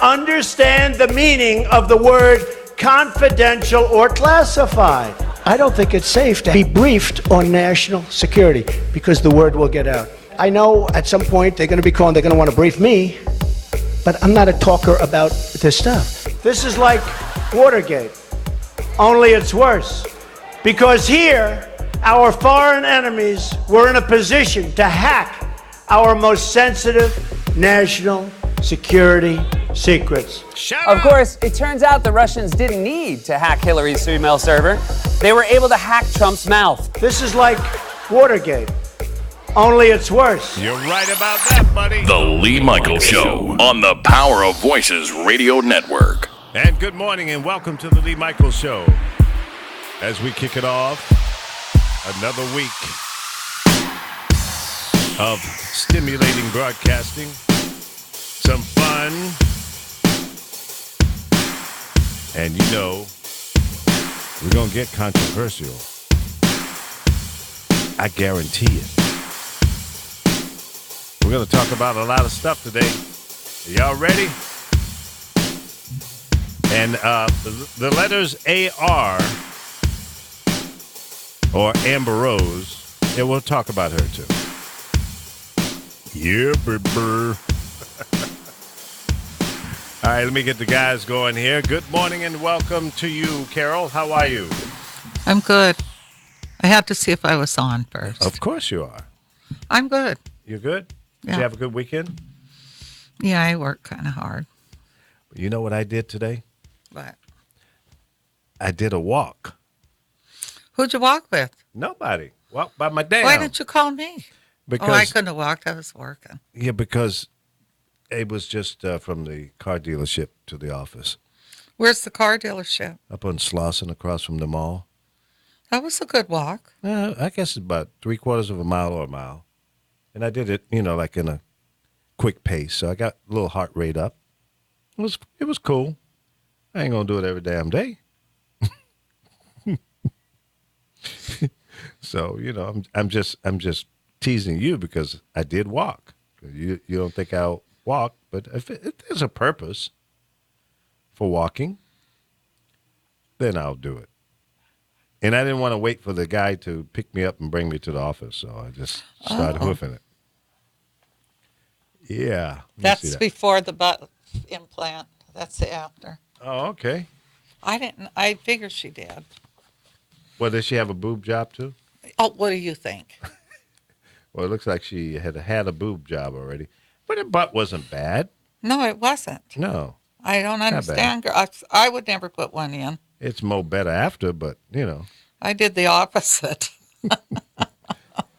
understand the meaning of the word confidential or classified. I don't think it's safe to be briefed on national security because the word will get out. I know at some point they're going to want to brief me, but I'm not a talker about this stuff. This is like Watergate, only it's worse. Because here, our foreign enemies were in a position to hack our most sensitive national security secrets. Of course, it turns out the Russians didn't need to hack Hillary's email server. They were able to hack Trump's mouth. This is like Watergate, only it's worse. You're right about that, buddy. The Lee Michaels Show on the Power of Voices Radio Network. And good morning and welcome to the Lee Michaels Show. As we kick it off, another week of stimulating broadcasting, some fun, and you know, we're going to get controversial. I guarantee it. We're going to talk about a lot of stuff today. Are y'all ready? And the letters AR, or Amber Rose, yeah, we'll talk about her too. Yeah, brr. All right, let me get the guys going here. Good morning and welcome to you, Carol. How are you? I'm good. I had to see if I was on first. Of course you are. I'm good. You're good? Yeah. Did you have a good weekend? Yeah, I work kind of hard. You know what I did today? What? I did a walk. Who'd you walk with? Nobody. Walked by my dad. Why didn't you call me? Because, I couldn't have walked. I was working. Yeah, because it was just from the car dealership to the office. Where's the car dealership? Up on Slauson across from the mall. That was a good walk. I guess it's about 3/4 of a mile or a mile. And I did it, like in a quick pace. So I got a little heart rate up. It was cool. I ain't going to do it every damn day. So, I'm just teasing you because I did walk. You don't think I'll walk, but if there's a purpose for walking, then I'll do it. And I didn't want to wait for the guy to pick me up and bring me to the office, so I just started hoofing it. Yeah. That's before the butt implant. That's the after. Oh, okay. I figured she did. Well, does she have a boob job too? Oh, what do you think? Well, it looks like she had a boob job already. But her butt wasn't bad. No, it wasn't. No. I don't understand. Girl. I would never put one in. It's more better after, but, I did the opposite.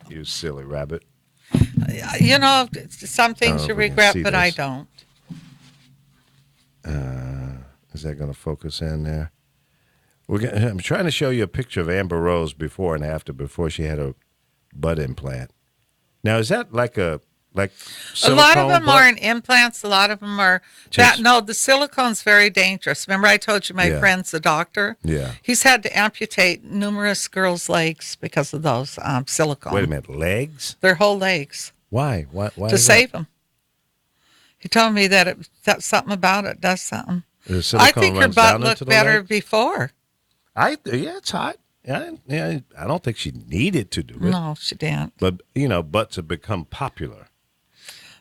You silly rabbit. Some things you regret, but I don't. Is that going to focus in there? I'm trying to show you a picture of Amber Rose before and after, before she had a butt implant. Now, is that like silicone? A lot of them aren't implants. A lot of them are the silicone's very dangerous. Remember I told you my friend's a doctor? Yeah. He's had to amputate numerous girls' legs because of those silicone. Wait a minute, legs? Their whole legs. Why? Why to save them. He told me that something about it does something. I think her butt looked better before. It's hot. I don't think she needed to do it. No, she didn't. But, butts have become popular.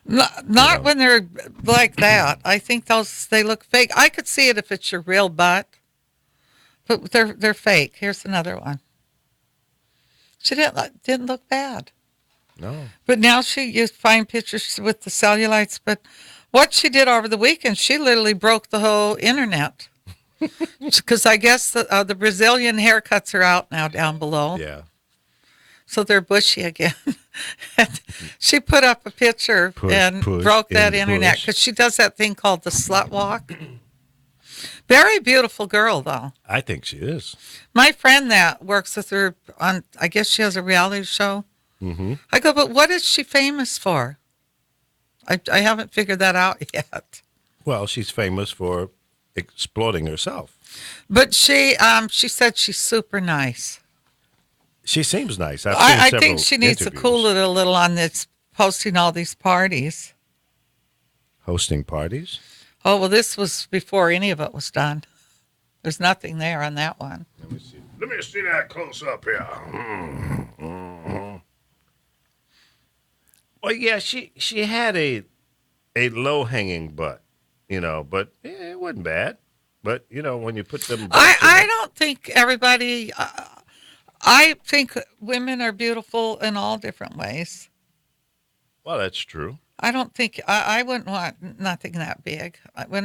Not when they're like that. I think they look fake. I could see it if it's your real butt, but they're fake. Here's another one. She didn't look bad. No. But now you find pictures with the cellulites. But what she did over the weekend, she literally broke the whole internet. Because I guess the Brazilian haircuts are out now down below. Yeah. So they're bushy again. She put up a picture and broke that internet because she does that thing called the slut walk. Very beautiful girl, though. I think she is. My friend that works with her on, I guess she has a reality show. Mm-hmm. I go, but what is she famous for? I haven't figured that out yet. Well, she's famous for exploiting herself. But she said she's super nice. She seems nice. I think she needs to cool it a little on this posting all these parties. Hosting parties? Oh, well, this was before any of it was done. There's nothing there on that one. Let me see. Let me see that close up here. Well, yeah, she had a low hanging butt, but it wasn't bad. But when you put them, I don't think everybody. I think women are beautiful in all different ways. Well, that's true. I don't think I wouldn't want nothing that big.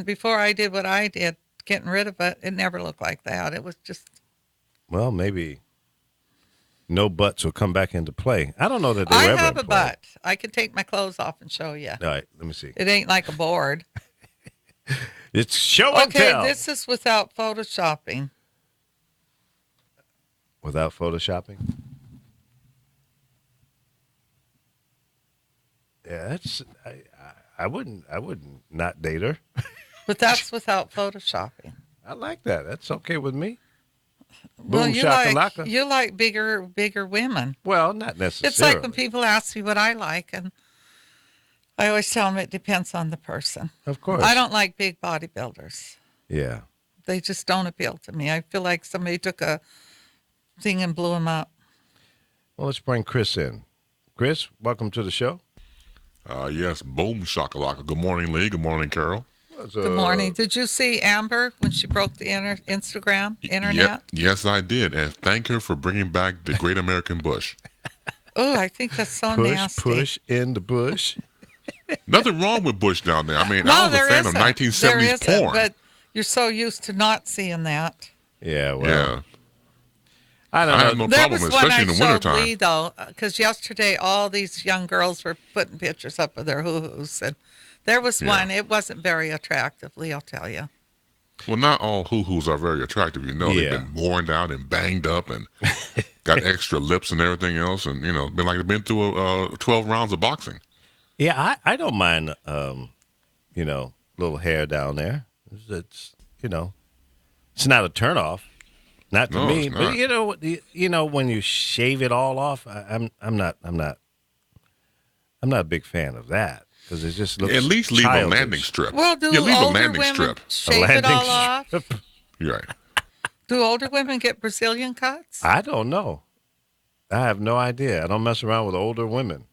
Before I did what I did, getting rid of it, it never looked like that. It was just. Well, maybe no butts will come back into play. I don't know that they I ever have a in play. butt. I can take my clothes off and show you. All right, let me see. It ain't like a board. It's show and Okay, tell. this is without photoshopping. Without photoshopping. Yeah, that's I wouldn't not date her. But that's without photoshopping. I like that. That's okay with me. Well, Boom shakalaka. you like bigger women. Well, not necessarily. It's like when people ask me what I like, and I always tell them it depends on the person. Of course. I don't like big bodybuilders. Yeah. They just don't appeal to me. I feel like somebody took a thing and blew them up. Well, let's bring Chris in. Chris, welcome to the show. Yes, boom shakalaka. Good morning, Lee. Good morning, Carol. Good morning. Did you see Amber when she broke the Instagram internet? Yes, I did. And thank her for bringing back the Great American Bush. Oh, I think that's so Push, nasty. push in the bush. Nothing wrong with Bush down there. I mean, No, I was a there fan isn't. of 1970s There isn't, porn. but you're so used to not seeing that. Yeah, well, yeah. I I don't have know. no There problem, was one especially I in the showed wintertime. Lee, though, because yesterday all these young girls were putting pictures up of their hoo-hoos, and there was Yeah. one. It wasn't very attractive, Lee, I'll tell you. Well, not all hoo-hoos are very attractive. Yeah. They've been worn out and banged up and got extra lips and everything else. And, been through 12 rounds of boxing. Yeah, I don't mind, little hair down there. It's it's not a turnoff. Not to No, me, it's but not. when you shave it all off, I'm not a big fan of that because it just looks At least leave childish. a landing strip. Well, do leave a older landing women strip. shave it all landing off? strip. You're right. Do older women get Brazilian cuts? I don't know. I have no idea. I don't mess around with older women,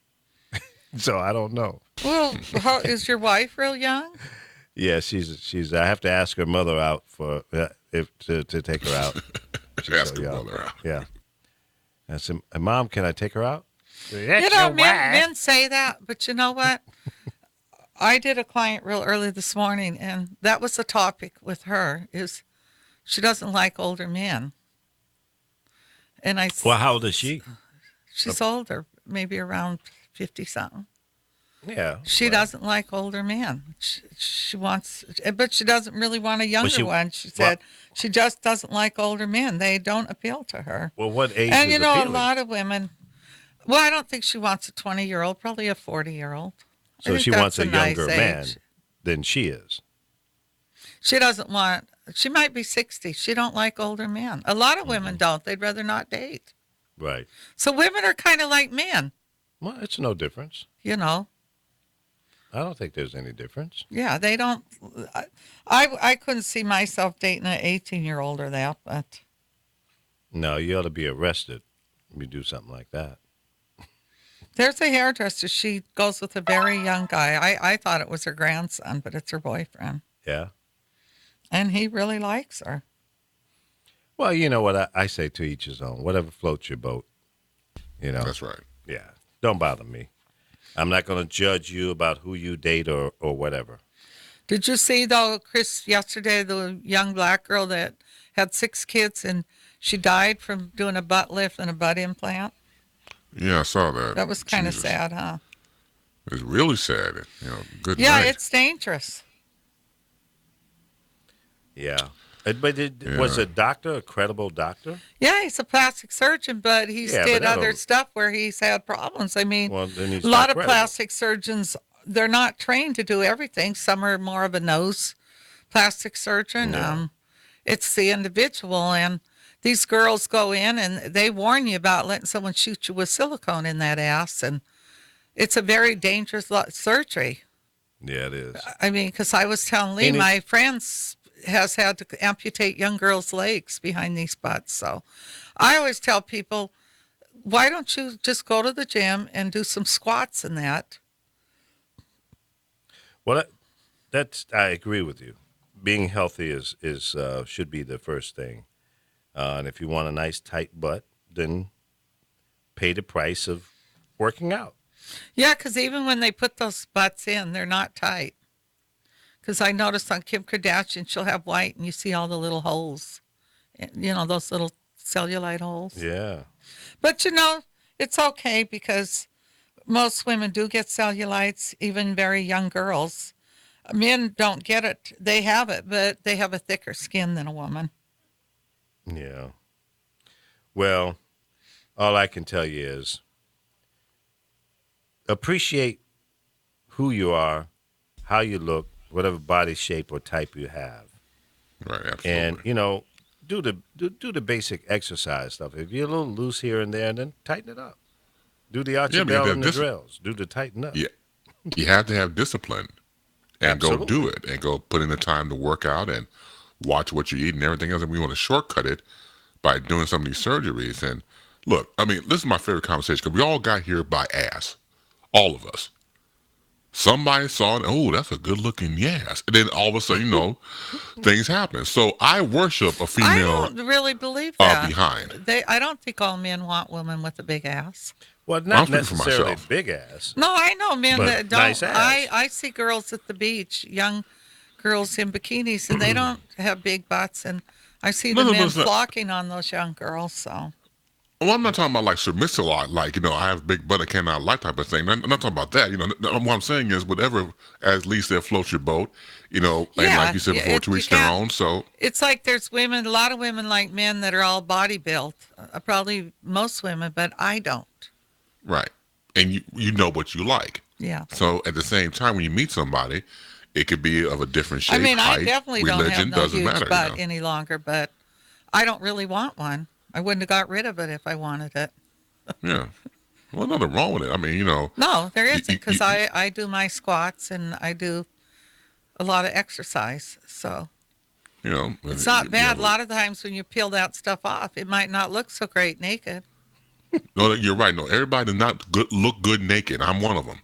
so I don't know. Well, is your wife real young? Yeah, she's. I have to ask her mother out for to take her out. She's Ask so her young. mother out. Yeah. I said, Mom, can I take her out? Men say that, but you know what? I did a client real early this morning, and that was the topic with her, is she doesn't like older men. And Well, how old is she? she's older, maybe around 50-something. Yeah. She doesn't like older men. She wants, but she doesn't really want a younger one. She said she just doesn't like older men. They don't appeal to her. Well, what age And is you know, appealing? a lot of women. Well, I don't think she wants a 20-year-old. Probably a 40-year-old. So she wants a younger man than she is. She doesn't want. She might be 60. She don't like older men. A lot of women don't. They'd rather not date. Right. So women are kind of like men. Well, it's no difference. You know. I don't think there's any difference. Yeah, they don't. I couldn't see myself dating an 18-year-old or that, but. No, you ought to be arrested if you do something like that. There's a hairdresser. She goes with a very young guy. I thought it was her grandson, but it's her boyfriend. Yeah. And he really likes her. Well, you know what I say to each his own. Whatever floats your boat. That's right. Yeah. Don't bother me. I'm not going to judge you about who you date or whatever. Did you see, though, Chris, yesterday, the young black girl that had 6 kids and she died from doing a butt lift and a butt implant? Yeah, I saw that. That was kind of Jesus. sad, huh? It's really sad. Good Yeah, night. it's dangerous. Yeah. But was a doctor a credible doctor? Yeah, he's a plastic surgeon, but he's Yeah, did but other that'll- stuff where he's had problems. I mean, Well, then he's a lot not of credible. plastic surgeons, they're not trained to do everything. Some are more of a nose plastic surgeon. Yeah. It's the individual, and these girls go in and they warn you about letting someone shoot you with silicone in that ass, and it's a very dangerous surgery. Yeah, it is. I mean, because I was telling Lee, And it- my friends has had to amputate young girls' legs behind these butts. So I always tell people, why don't you just go to the gym and do some squats and that? Well, I agree with you. Being healthy is should be the first thing. And if you want a nice tight butt, then pay the price of working out. Yeah, because even when they put those butts in, they're not tight. Because I noticed on Kim Kardashian, she'll have white and you see all the little holes. You know, those little cellulite holes. Yeah. But you know, it's okay because most women do get cellulites, even very young girls. Men don't get it. They have it, but they have a thicker skin than a woman. Yeah. Well, all I can tell you is appreciate who you are, how you look, whatever body shape or type you have. Right, absolutely. And, you know, do the basic exercise stuff. If you're a little loose here and there, then tighten it up. Do the archie because bell and the this- drills. Do the tighten up. Yeah, you have to have discipline and go Absolutely. do it and go put in the time to work out and watch what you eat and everything else. And we want to shortcut it by doing some of these surgeries. And look, I mean, this is my favorite conversation because we all got here by ass, all of us. Somebody saw it, oh, that's a good looking yes. And then all of a sudden, you know, things happen. So I worship a I female don't really believe that. behind. I don't think all men want women with a big ass. Well, I'm not speaking for necessarily myself. big ass. No, I know men But that don't. nice ass. I see girls at the beach, young girls in bikinis, and they don't have big butts. And I see the No, men it's not- flocking on those young girls. So Well, I'm not talking about like submissive, like, you know, I have a big butt, I cannot like type of thing. I'm not talking about that. You know, what I'm saying is whatever, as Lee said, floats your boat, you know, and Yeah, like you said yeah, before, to you each their can't- own. So, it's like there's women, a lot of women like men that are all body built. Probably most women, but I don't. right. And you know what you like. Yeah. So at the same time, when you meet somebody, it could be of a different shape, I mean, height, I definitely don't religion, have no doesn't huge matter. butt You know? any longer, but I don't really want one. I wouldn't have got rid of it if I wanted it. Yeah. Well, nothing wrong with it. I mean, you know, No, there isn't, you- because I do my squats and I do a lot of exercise. So you know. it's not you bad. know, A lot of times when you peel that stuff off, it might not look so great naked. No, you're right. No, everybody does not look good naked. I'm one of them.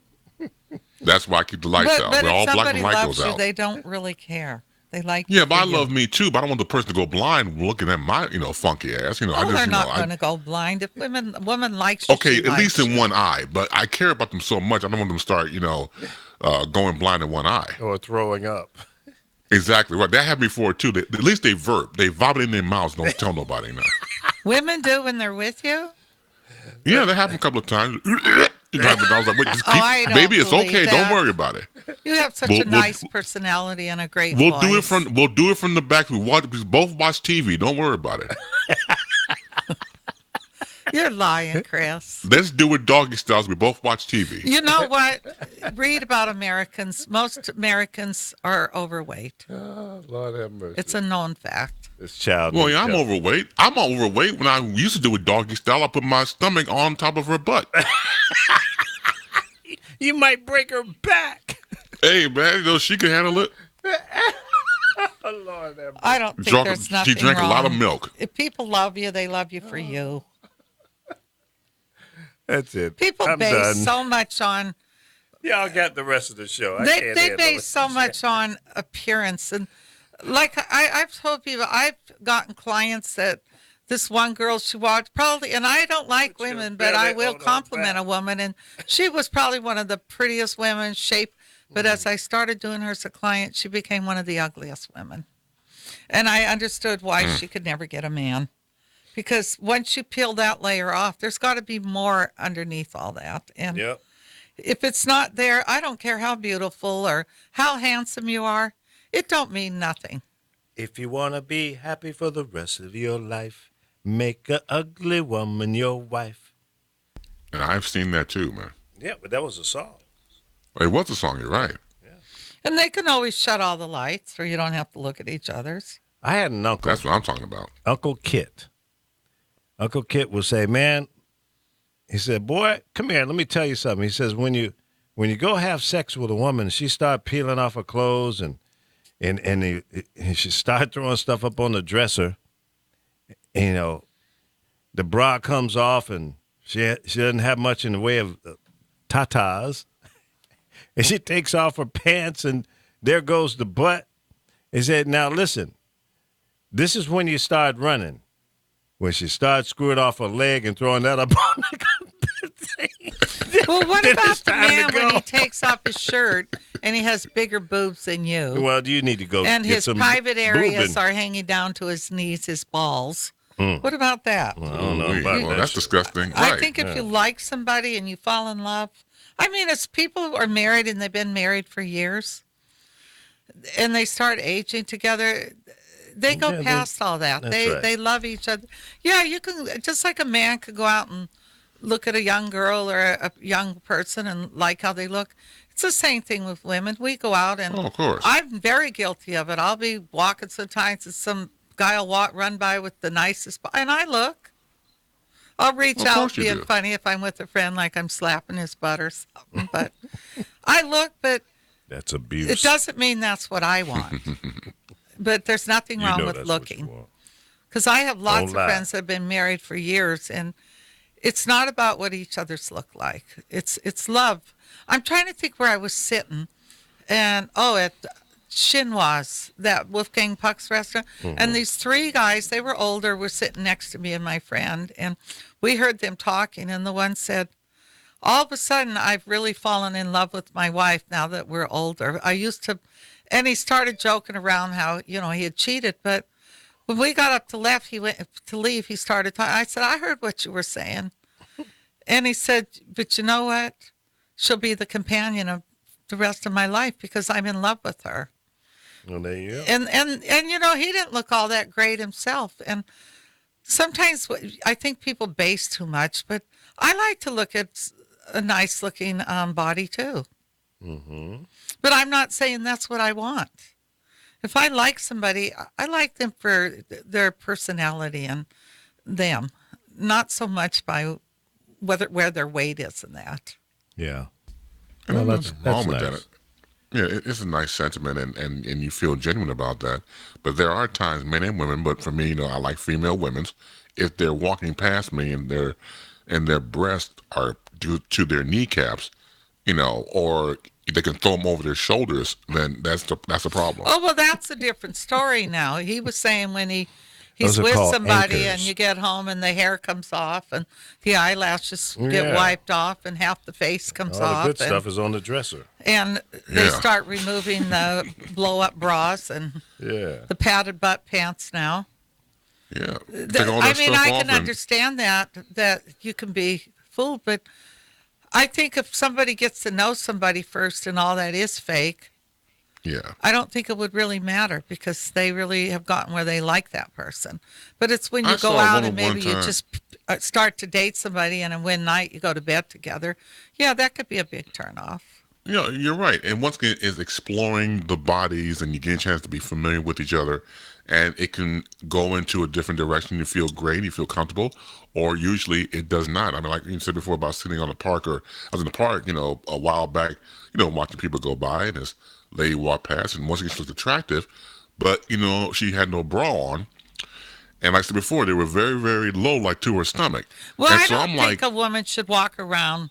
That's why I keep the lights out. But We're if all black somebody and light loves goes you, out. they don't really care. They like you Yeah, but for I you. love me too. But I don't want the person to go blind looking at my, you know, funky ass. You know, I Oh, just, they're you not know, going to go blind. If a woman likes you, okay, she at likes least in you. one eye. But I care about them so much. I don't want them to start, you know, going blind in one eye. Or throwing up. Exactly right. That happened before too. At least they verb. They vomit in their mouths. Don't tell nobody now. Women do when they're with you. Yeah, that happened a couple of times. I was like, wait, just keep, I don't baby, it's believe okay. that. Don't worry about it. You have such We'll- a we'll- nice personality and a great We'll voice. do it from the back. We both watch TV. Don't worry about it. You're lying, Chris. Let's do it doggy styles. We both watch TV. You know what? Read about Americans. Most Americans are overweight. Oh, Lord have mercy. It's a known fact. This child. Well, needs yeah, I'm help. overweight. I'm overweight. When I used to do it doggy style, I put my stomach on top of her butt. You might break her back. Hey, man, you know, she can handle it. Oh, Lord have mercy. I don't think there's nothing She drank wrong. a lot of milk. If people love you, they love you for you. That's it. People I'm base done. so much on Y'all got the rest of the show. I they can't they handle base it. so much on appearance, and like I've told people, I've gotten clients that this one girl she watched probably, and I don't like Put your women, but I belly will on her compliment back. a woman, and she was probably one of the prettiest women, shaped. But as I started doing her as a client, she became one of the ugliest women, and I understood why she could never get a man. Because once you peel that layer off, there's got to be more underneath all that. And Yep. if it's not there, I don't care how beautiful or how handsome you are. It don't mean nothing. If you want to be happy for the rest of your life, make a ugly woman your wife. And I've seen that too, man. Yeah, but that was a song. It was a song, you're right. And they can always shut all the lights or you don't have to look at each other's. I had an uncle, That's what I'm talking about. Uncle Kit. Uncle Kit would say, man, he said, boy, come here, let me tell you something. He says, when you when you go have sex with a woman, she start peeling off her clothes and she start throwing stuff up on the dresser. And, you know, the bra comes off and she doesn't have much in the way of tatas. And she takes off her pants and there goes the butt. And said, now listen, this is when you start running. When she starts screwing off her leg and throwing that up on the thing. Well, what Then about it's the time to man when go. he takes off his shirt and he has bigger boobs than you? Well, you need to go And get his some private areas boobing. are hanging down to his knees, his balls. What about that? I don't know Ooh-wee. about Well, that that's shit. disgusting. I Right. think if you like somebody and you fall in love, I mean, as people who are married and they've been married for years, and they start aging together, they go Yeah, past all that. that's They right. they love each other. Yeah, you can, just like a man could go out and look at a young girl or a young person and like how they look. It's the same thing with women. We go out and Oh, of course. I'm very guilty of it. I'll be walking sometimes and some guy will run by with the nicest, and I look. I'll reach Of out course you being do. funny if I'm with a friend, like I'm slapping his butt or something. But I look, but That's abuse. it doesn't mean that's what I want. But there's nothing You wrong know with that's what you looking. want. Because I have lots of lie. friends that have been married for years, and it's not about what each other's look like. It's love. I'm trying to think where I was sitting, and at Chinois, that Wolfgang Puck's restaurant, and these three guys, they were older, were sitting next to me and my friend, and we heard them talking, and the one said, all of a sudden, I've really fallen in love with my wife now that we're older. I used to, and he started joking around how, he had cheated, but when we got up to leave, he started talking. I said, I heard what you were saying. And he said, but you know what? She'll be the companion of the rest of my life because I'm in love with her. Well, there you go. And he didn't look all that great himself. And sometimes I think people base too much, but I like to look at a nice looking body too. Mm-hmm. But I'm not saying that's what I want. If I like somebody, I like them for their personality and them, not so much by where their weight is and that. Yeah. And Well, there's that's nothing wrong with nice. that. Yeah, it's a nice sentiment, and you feel genuine about that. But there are times, men and women, but for me, I like female women's. If they're walking past me and their breasts are due to their kneecaps, or they can throw them over their shoulders, then that's a problem. Oh, well, that's a different story now. He was saying when he's Those are with called somebody and anchors. you get home and the hair comes off and the eyelashes get Yeah. wiped off and half the face comes All off. the good and, stuff is on the dresser. and they Yeah. start removing the blow-up bras and Yeah. the padded butt pants now. Yeah, take all I that mean, stuff I off can and- understand that you can be fooled, but I think if somebody gets to know somebody first and all that is fake, Yeah, I don't think it would really matter because they really have gotten where they like that person. But it's when you I go saw out one and one maybe you time. just start to date somebody and then one night you go to bed together. Yeah, that could be a big turnoff. You're right. And once again, is exploring the bodies, and you get a chance to be familiar with each other, and it can go into a different direction. You feel great, you feel comfortable, or usually it does not. I mean, like you said before about sitting on the park, or I was in the park, a while back, watching people go by, and this lady walked past, and once again, she looked attractive, but she had no bra on. And like I said before, they were very, very low, like to her stomach. Well, and I so don't I'm think like, a woman should walk around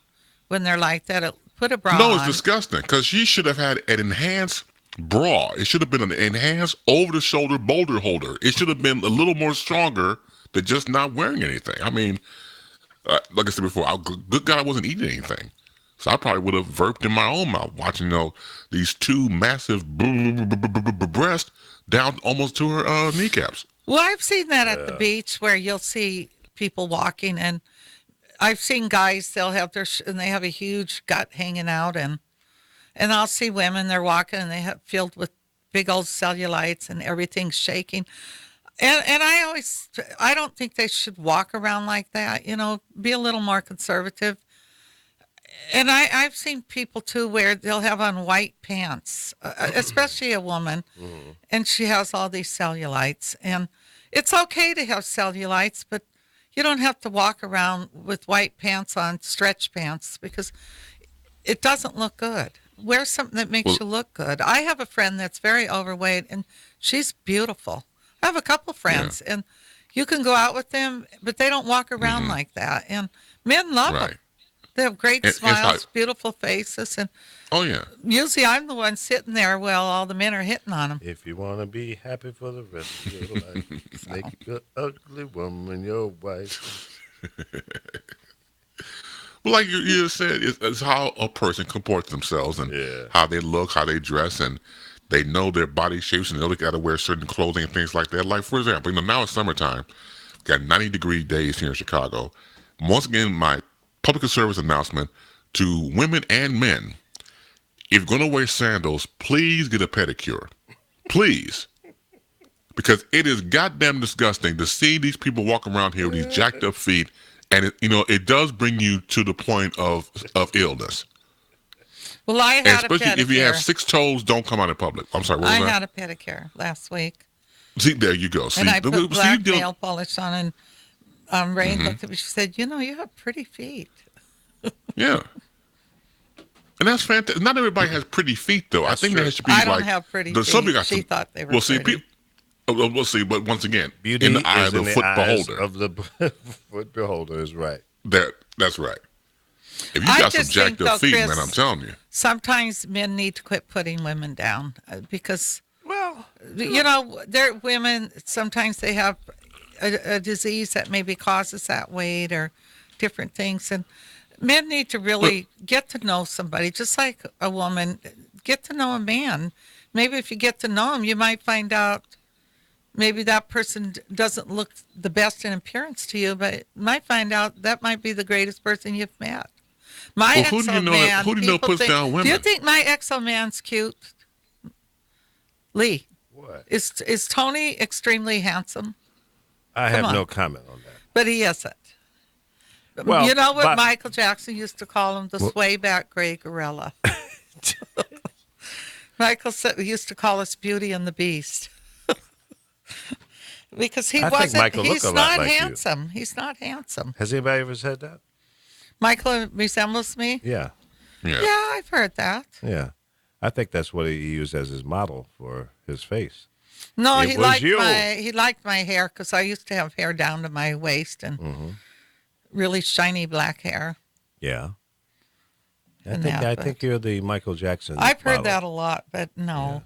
when they're like that. Put a bra no, on. it's disgusting because she should have had an enhanced bra. It should have been an enhanced over-the-shoulder boulder holder. It should have been a little more stronger than just not wearing anything. I mean, like I said before, good God, I wasn't eating anything. So I probably would have verped in my own mouth watching, these two massive breasts down almost to her kneecaps. Well, I've seen that at the beach where you'll see people walking, and I've seen guys, they'll have and they have a huge gut hanging out, and I'll see women, they're walking and they have filled with big old cellulites and everything's shaking. And I don't think they should walk around like that, be a little more conservative. And I've seen people too where they'll have on white pants, especially a woman, and she has all these cellulites. And it's okay to have cellulites, but you don't have to walk around with white pants on, stretch pants, because it doesn't look good. Wear something that makes you look good. I have a friend that's very overweight, and she's beautiful. I have a couple friends, and you can go out with them, but they don't walk around like that. And men love them. They have great smiles, beautiful faces, and Oh yeah. usually I'm the one sitting there while all the men are hitting on them. If you want to be happy for the rest of your life, make an ugly woman your wife. Well, like you said, it's how a person comports themselves and how they look, how they dress, and they know their body shapes and they got to wear certain clothing and things like that. Like, for example, now it's summertime. Got 90-degree days here in Chicago. Once again, my public service announcement to women and men. If you're going to wear sandals, please get a pedicure. Please. Because it is goddamn disgusting to see these people walk around here with these jacked up feet. And, it does bring you to the point of illness. Well, I And had a especially if you have pedicure. 6 toes, don't come out in public. I'm sorry, what was I that? had a pedicure last week, See, there you go. See, and I see, put black you deal- nail polish on, and Rain looked at me. She said, "You have pretty feet." Yeah. And that's fantastic. Not everybody has pretty feet, though. I think there should be I don't like have pretty the feet. subject got She some- thought they were Well, see, pretty. we'll see. But once again, Beauty in the eye is of in the the foot eyes beholder. of the foot beholder is right. That's right. If you I got some just think, jacked up though, feet, Chris, man, I'm telling you. Sometimes men need to quit putting women down because, Well, they're women. Sometimes they have a disease that maybe causes that weight or different things, and men need to really get to know somebody, just like a woman. Get to know a man. Maybe if you get to know him, you might find out maybe that person doesn't look the best in appearance to you, but you might find out that might be the greatest person you've met. My Well, who do you know that- exo-man, who do you know people puts think- down Do you women? think my exo-man's cute? Lee, what? is Tony extremely handsome? I have on. no comment on that. But he isn't. Well, You know what but- Michael Jackson used to call him? The swayback gray gorilla. He used to call us Beauty and the Beast. Because he I think wasn't, Michael looked he's a lot not like you. handsome. He's not handsome. Has anybody ever said that? Michael resembles me? Yeah. Yeah. Yeah, I've heard that. Yeah. I think that's what he used as his model for his face. No, It he was liked you. he liked my hair because I used to have hair down to my waist and Mm-hmm. really shiny black hair. Yeah. I And think that, I but- think you're the Michael Jackson. I've heard model. that a lot, but no.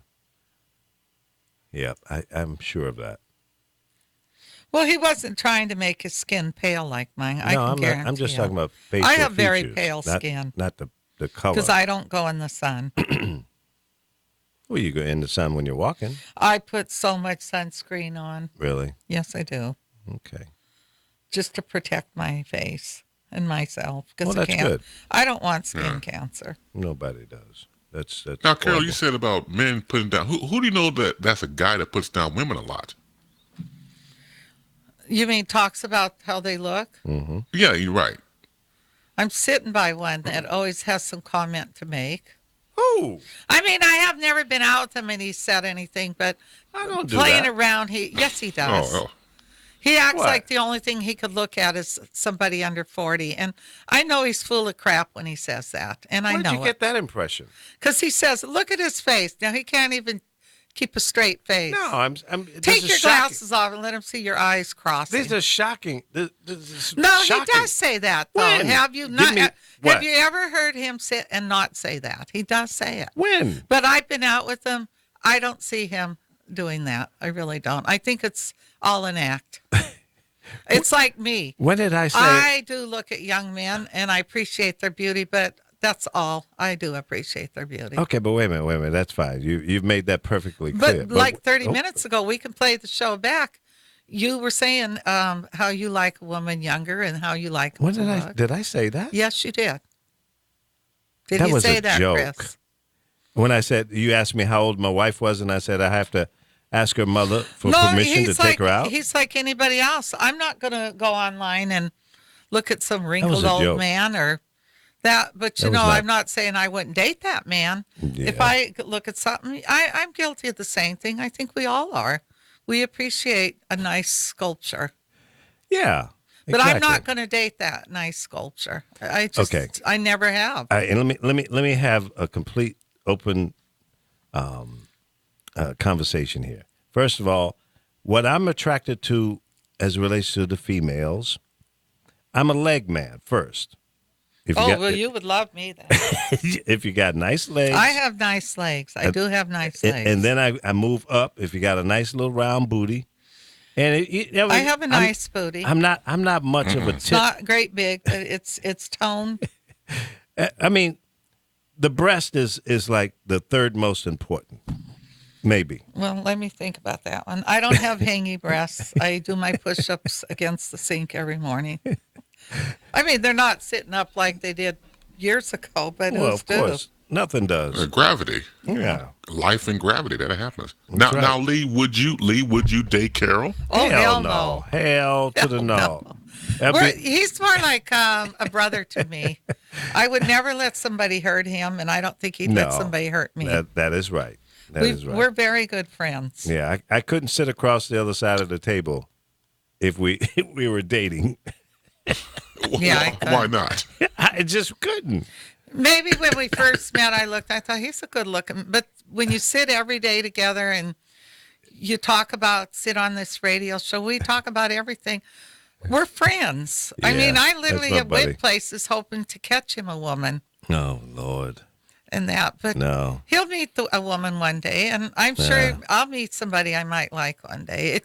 Yeah, I'm sure of that. Well, he wasn't trying to make his skin pale like mine. I No, can I'm not. guarantee I'm just you. talking about facial I have very features, pale not- skin. not the color. Because I don't go in the sun. Well, you go in the sun when you're walking. I put so much sunscreen on. Really? Yes, I do. Okay. Just to protect my face and myself. Because Well, that's good. I don't want skin cancer. Nobody does. That's Now, Carol, horrible. you said about men putting down. Who do you know that's a guy that puts down women a lot? You mean talks about how they look? Yeah, you're right. I'm sitting by one that always has some comment to make. Who? I mean, I have never been out with him and he said anything, but I don't do playing that. around, yes, he does. Oh, He acts What? like the only thing he could look at is somebody under 40. And I know he's full of crap when he says that. And I Where did know you get that impression? because he says, look at his face. Now, he can't even keep a straight face. No, I'm. Take this is your shocking. glasses off and let him see your eyes crossing. These are shocking. This is No, shocking. he does say that, though. When? Have you Give not? me- Have what? you ever heard him sit and not say that? He does say it. When? But I've been out with him. I don't see him doing that. I really don't. I think it's all an act. It's like me. When did I say? I do look at young men and I appreciate their beauty, but that's all. I do appreciate their beauty. Okay, but wait a minute. That's fine. You've made that perfectly clear. But like 30 oh, minutes ago, we can play the show back. You were saying how you like a woman younger and how you like them When to did I? look. Did I say that? Yes, you did. Did That you was say a that, joke. Chris? When I said you asked me how old my wife was, and I said I have to ask her mother for No, permission to he's take her out. He's like anybody else. I'm not going to go online and look at some wrinkled a old joke. man or that. But, you That was know, not- I'm not saying I wouldn't date that man. If Yeah. I look at something, I'm guilty of the same thing. I think we all are. We appreciate a nice sculpture. Yeah. But I'm Exactly. not going to date that nice sculpture. Okay. I never have. All right, and let me have a complete open conversation here. First of all, what I'm attracted to as it relates to the females, I'm a leg man first. If You would love me then. if you got nice legs, I have nice legs. I do have nice legs. and then I move up. If you got a nice little round booty, and I have a nice booty. I'm not much of a It's tit. not great big, but it's toned. I mean, the breast is like the third most important, maybe. Well, let me think about that one. I don't have hangy breasts. I do my push-ups against the sink every morning. I mean, they're not sitting up like they did years ago, but Well, who's of course, nothing does. Gravity. Yeah. Life and gravity. That happens. Now, right. now, Lee, would you date Carol? Oh, hell no. Hell to the no. That'd be- He's more like a brother to me. I would never let somebody hurt him, and I don't think he'd let No, somebody hurt me. that is right. That is right. We're very good friends. Yeah, I couldn't sit across the other side of the table if we were dating. Yeah, I could. Why not? I just couldn't. Maybe when we first met, I thought he's a good looking. But when you sit every day together and you sit on this radio show, we talk about everything. We're friends. I Yeah, mean, I that's literally my have buddy. went places hoping to catch him a woman Oh Lord, and that. But no. he'll meet a woman one day, and I'm sure I'll meet somebody I might like one day.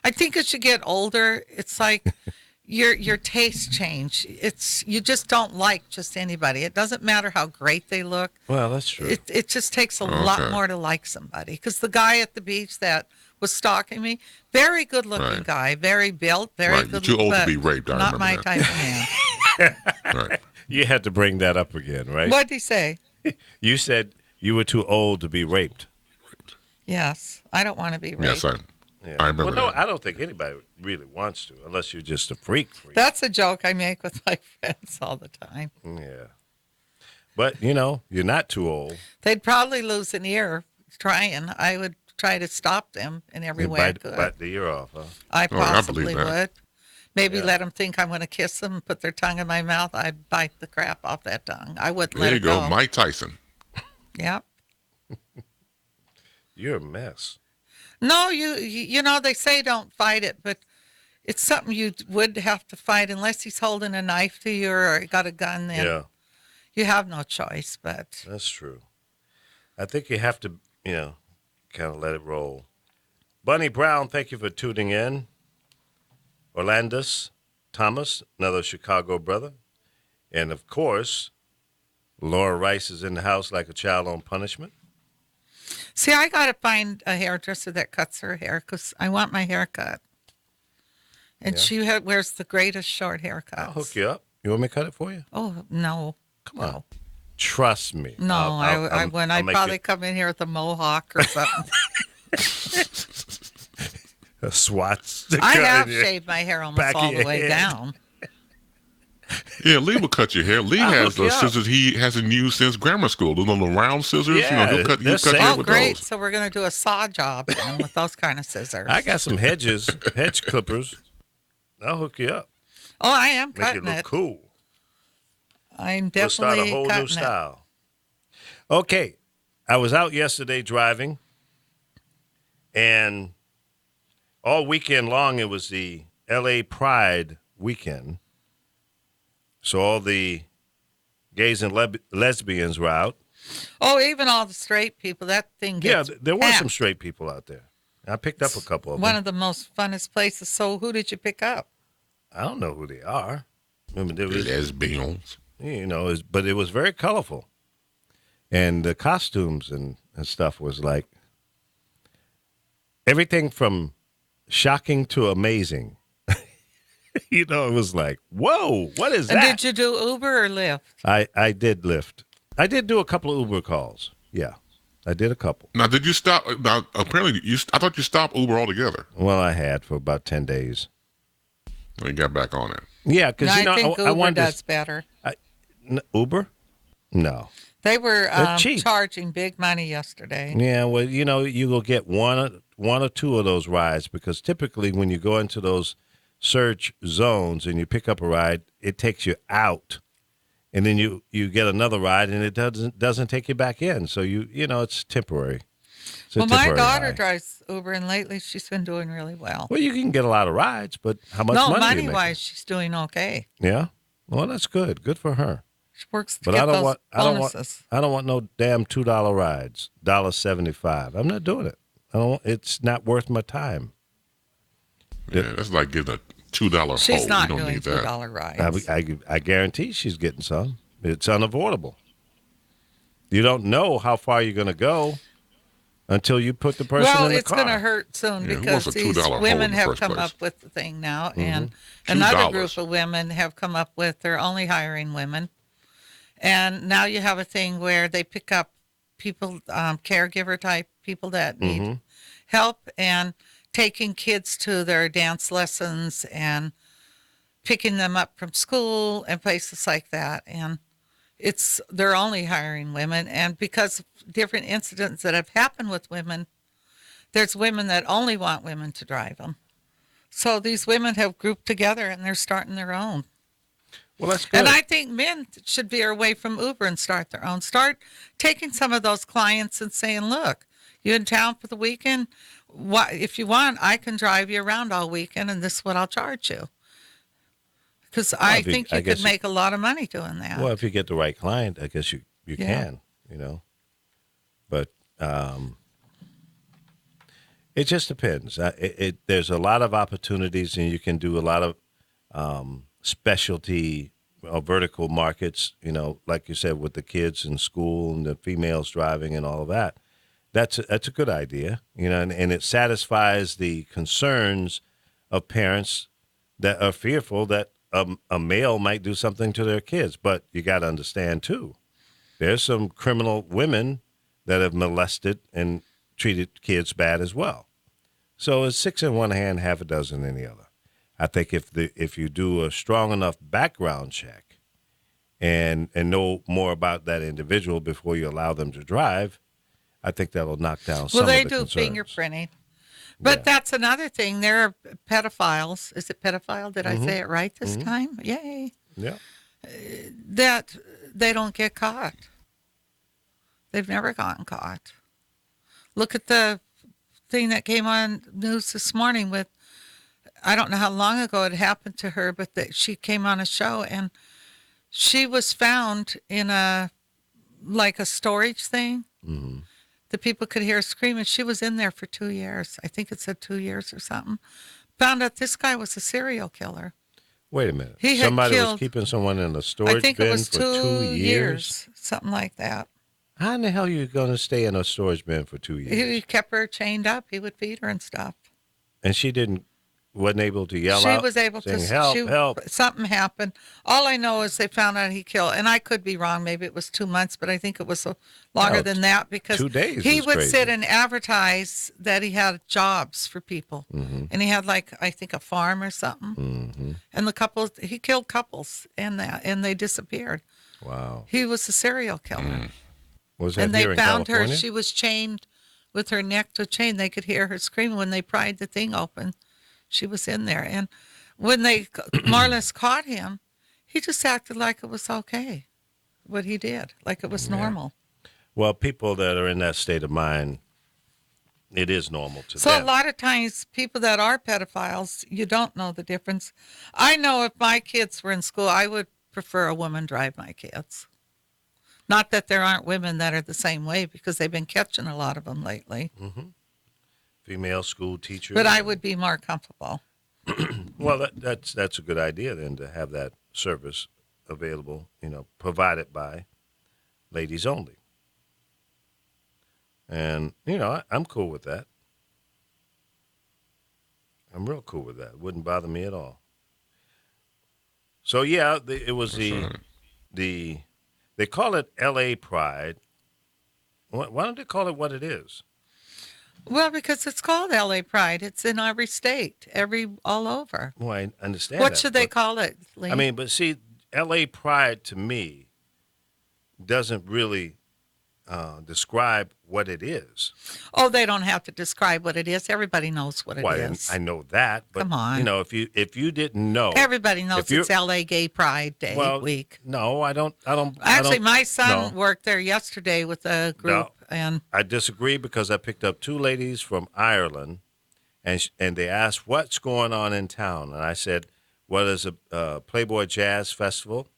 I think as you get older, it's like your tastes change. You just don't like just anybody. It doesn't matter how great they look. Well, that's true. It just takes a lot more to like somebody. Because the guy at the beach that was stalking me, very good looking Right. guy, very built, very Right, good. you're too old to but be raped, I not remember my that. type of man. Right. You had to bring that up again, right? What'd he say? You said you were too old to be raped. Yes, I don't want to be raped. Yes, I remember Well, no, that. I don't think anybody really wants to, unless you're just a freak. That's a joke I make with my friends all the time. Yeah. But, you're not too old. They'd probably lose an ear trying. I would try to stop them in every way I could. Bite the ear off, huh? I I possibly believe that. would. Maybe let them think I'm going to kiss them, put their tongue in my mouth. I'd bite the crap off that tongue. I wouldn't let There you it go, go. Mike Tyson. Yep. You're a mess. No, you know they say don't fight it, but it's something you would have to fight unless he's holding a knife to you or got a gun. Then Yeah, you have no choice. But that's true. I think you have to, kind of let it roll. Bunny Brown, thank you for tuning in. Orlandus Thomas, another Chicago brother. And, of course, Laura Rice is in the house like a child on punishment. see, I got to find a hairdresser that cuts her hair because I want my hair cut. And she wears the greatest short haircuts. I'll hook you up. You want me to cut it for you? Oh no! Come on. Trust me. No, I wouldn't. I'd make probably it come in here with a mohawk or something. a swat sticker I have in your- shaved my hair almost back of all the your way head. down. Yeah, Lee will cut your hair. Lee has hook you those up. scissors he hasn't used since grammar school. Those little round scissors. Yeah, he'll cut they're your safe. hair Oh, with great! those. So we're gonna do a saw job then with those kind of scissors. I got some hedge clippers. I'll hook you up. Oh, I am Make it cutting look it. cool. I'm We'll start a definitely whole new cutting it. style. Okay. I was out yesterday driving, and all weekend long it was the LA Pride weekend. So all the gays and lesbians were out. Oh, even all the straight people. That thing Yeah, gets there were packed. some straight people out there. I picked up a couple of One them. of the most funnest places. So, who did you pick up? I don't know who they are. Remember, there was, Lesbians. but it was very colorful. And the costumes and stuff was like everything from shocking to amazing. It was like, whoa, what is And that? did you do Uber or Lyft? I did Lyft. I did do a couple of Uber calls. Yeah, I did a couple. Now, did you stop? Now, apparently, I thought you stopped Uber altogether. Well, I had for about 10 days. When you got back on it. Yeah, because, No, I think I Uber wanted does better. Uber? No. They were They're cheap. charging big money yesterday. Yeah, well, you will get one or two of those rides because typically when you go into those search zones and you pick up a ride, it takes you out, and then you get another ride and it doesn't take you back in. So it's temporary. It's a Well, my temporary daughter high. drives Uber, and lately she's been doing really well. Well, you can get a lot of rides, but how much No, money? are you money-wise, she's doing okay. making? Yeah. Well, that's good. Good for her. She works to But get I don't those want bonuses. I don't want no damn $2 rides. $1.75. I'm not doing it. It's not worth my time. Yeah, that's like getting a $2 She's hole. not You don't doing need that. $2 rides. I guarantee she's getting some. It's unavoidable. You don't know how far you're going to go until you put the person Well, in the it's car. going to hurt soon Yeah, who because wants a these $2 hole in women the have first come place? up with the thing now, and $2. another group of women have come up with they're only hiring women. And now you have a thing where they pick up people, caregiver type people that need help, and taking kids to their dance lessons and picking them up from school and places like that. And they're only hiring women. And because of different incidents that have happened with women, there's women that only want women to drive them. So these women have grouped together and they're starting their own. Well, that's good. And I think men should veer away from Uber and start their own. Start taking some of those clients and saying, look, you in town for the weekend? If you want, I can drive you around all weekend, and this is what I'll charge you. Because I think you could make a lot of money doing that. Well, if you get the right client, I guess you Yeah. can, But it just depends. There's a lot of opportunities, and you can do a lot of specialty vertical markets, like you said, with the kids in school and the females driving and all of that. That's a good idea, and it satisfies the concerns of parents that are fearful that a male might do something to their kids. But you got to understand, too, there's some criminal women that have molested and treated kids bad as well. So it's 6 in one hand, half a dozen in the other. I think if you do a strong enough background check and know more about that individual before you allow them to drive, I think that'll knock down some of the concerns. Well, they do fingerprinting. But that's another thing. There are pedophiles. Is it pedophile? Did I say it right this time? Yay. Yeah. That they don't get caught. They've never gotten caught. Look at the thing that came on news this morning with, I don't know how long ago it happened to her, but she came on a show and she was found in a storage thing. Mm-hmm. The people could hear her screaming. She was in there for 2 years. I think it said 2 years or something. Found out this guy was a serial killer. Wait a minute. He had Somebody was killed- keeping someone in a storage I think bin it was for 2 years? something like that. How in the hell are you going to stay in a storage bin for 2 years? He kept her chained up. He would feed her and stuff. And she wasn't able to yell She out? was able saying, to. help, help. Something happened. All I know is they found out he killed, and I could be wrong. Maybe it was 2 months, but I think it was longer No, than that because 2 days he is would crazy. sit and advertise that he had jobs for people, and he had I think a farm or something. And he killed couples and they disappeared. Wow. He was a serial killer. Was that And they here in found her. California? She was chained with her neck to a chain. They could hear her screaming when they pried the thing open. She was in there. And when they more or less caught him, he just acted like it was okay, what he did, like it was normal. Well, people that are in that state of mind, it is normal to So them. a lot of times, people that are pedophiles, you don't know the difference. I know if my kids were in school, I would prefer a woman drive my kids. Not that there aren't women that are the same way, because they've been catching a lot of them lately. Female school teachers. But I would be more comfortable. Well, that's a good idea then, to have that service available, provided by ladies only. And, I'm cool with that. I'm real cool with that. It wouldn't bother me at all. So, yeah, it was they call it L.A. Pride. Why don't they call it what it is? Well, because it's called LA Pride. It's in every state, all over. Well, I understand What that, should they but- call it, Lee? I mean, but see, L.A. Pride to me doesn't really describe what it is. Oh, they don't have to describe what it is. Everybody knows what it Well, is. I know that, but Come on. if you didn't know, Everybody knows if you're- it's LA Gay Pride Day week. No, I don't. Actually, my son no. worked there yesterday with a group, and I disagree because I picked up two ladies from Ireland, and they asked what's going on in town, and I said, well, there's a Playboy Jazz Festival,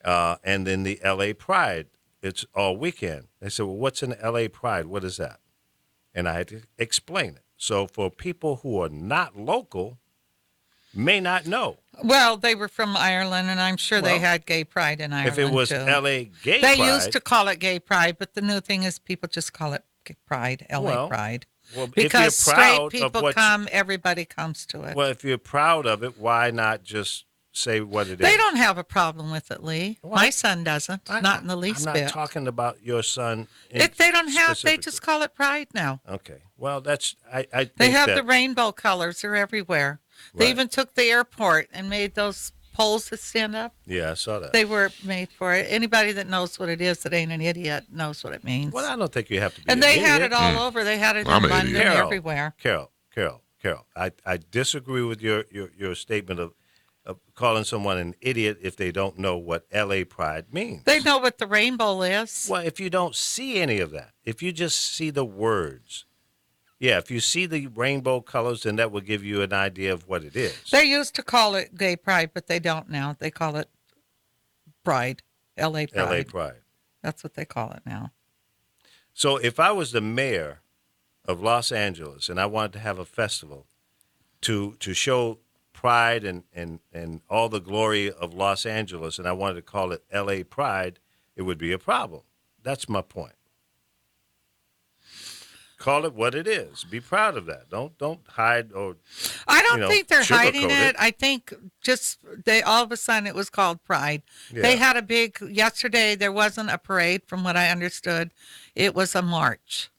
and then the L.A. Pride. It's all weekend. They said, well, what's an L.A. Pride? What is that? And I had to explain it. So for people who are not local, may not know. well, they were from Ireland, and I'm sure they Well, had Gay Pride in Ireland If it was too. L.A. Gay They Pride, used to call it Gay Pride, but the new thing is people just call it Gay Pride, LA Well, Pride. well, if Because you're straight proud of people what come, everybody comes to it. well, if you're proud of it, why not just say what it is? They don't have a problem with it, Lee. My son doesn't, not in the least I'm not bit. talking about your son. If they don't have, they specifically. just call it Pride now. Okay. Well, that's I think They have that, the rainbow colors; they're everywhere. They Right. even took the airport and made those poles that stand up. Yeah, I saw that. They were made for it. Anybody that knows what it is, that ain't an idiot, knows what it means. Well, I don't think you have to be. And an they had idiot. it all over. They had it I'm in an London, idiot. everywhere. Carol. I disagree with your statement of calling someone an idiot if they don't know what L.A. Pride means. They know what the rainbow is. Well, if you don't see any of that, if you just see the words, yeah, if you see the rainbow colors, then that will give you an idea of what it is. They used to call it Gay Pride, but they don't now. They call it Pride, LA Pride. L.A. Pride. That's what they call it now. So if I was the mayor of Los Angeles and I wanted to have a festival to show pride and all the glory of Los Angeles, and I wanted to call it L.A. Pride, it would be a problem. That's my point. Call it what it is. Be proud of that. Don't hide or I don't think they're sugarcoat hiding it. it. I think just they all of a sudden it was called Pride. They Yeah. had a big yesterday. There wasn't a parade, from what I understood. It was a march.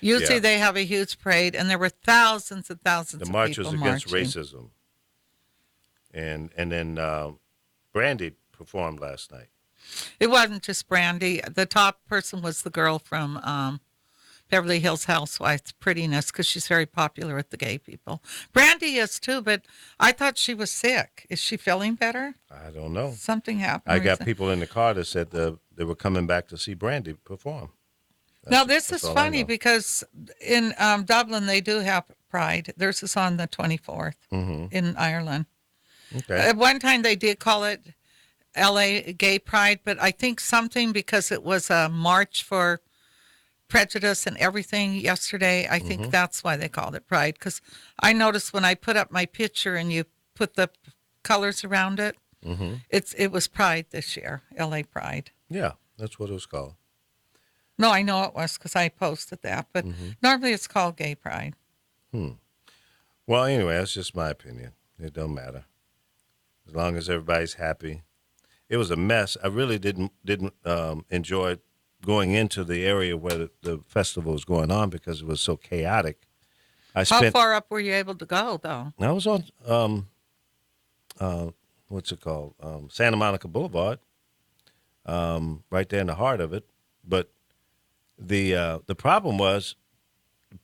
Usually Yeah. they have a huge parade, and there were thousands and thousands the of march people was against marching. racism. And then Brandy performed last night. It wasn't just Brandy. The top person was the girl from Beverly Hills Housewives, Prettiness, because she's very popular with the gay people. Brandy is too, but I thought she was sick. Is she feeling better? I don't know. Something happened. I got recently. people in the car that said they were coming back to see Brandy perform. Now, this that's is all I funny know. because in Dublin, they do have Pride. Theirs is on the 24th in Ireland. Okay. At one time, they did call it LA Gay Pride, but I think something because it was a march for prejudice and everything yesterday. I think that's why they called it Pride. Because I noticed when I put up my picture and you put the colors around it, it was Pride this year, LA Pride. Yeah, that's what it was called. No, I know it was because I posted that, but normally it's called Gay Pride. Well, anyway, that's just my opinion. It don't matter. As long as everybody's happy. It was a mess. I really didn't enjoy going into the area where the festival was going on because it was so chaotic. How far up were you able to go, though? I was on what's it called? Santa Monica Boulevard. Right there in the heart of it. But the problem was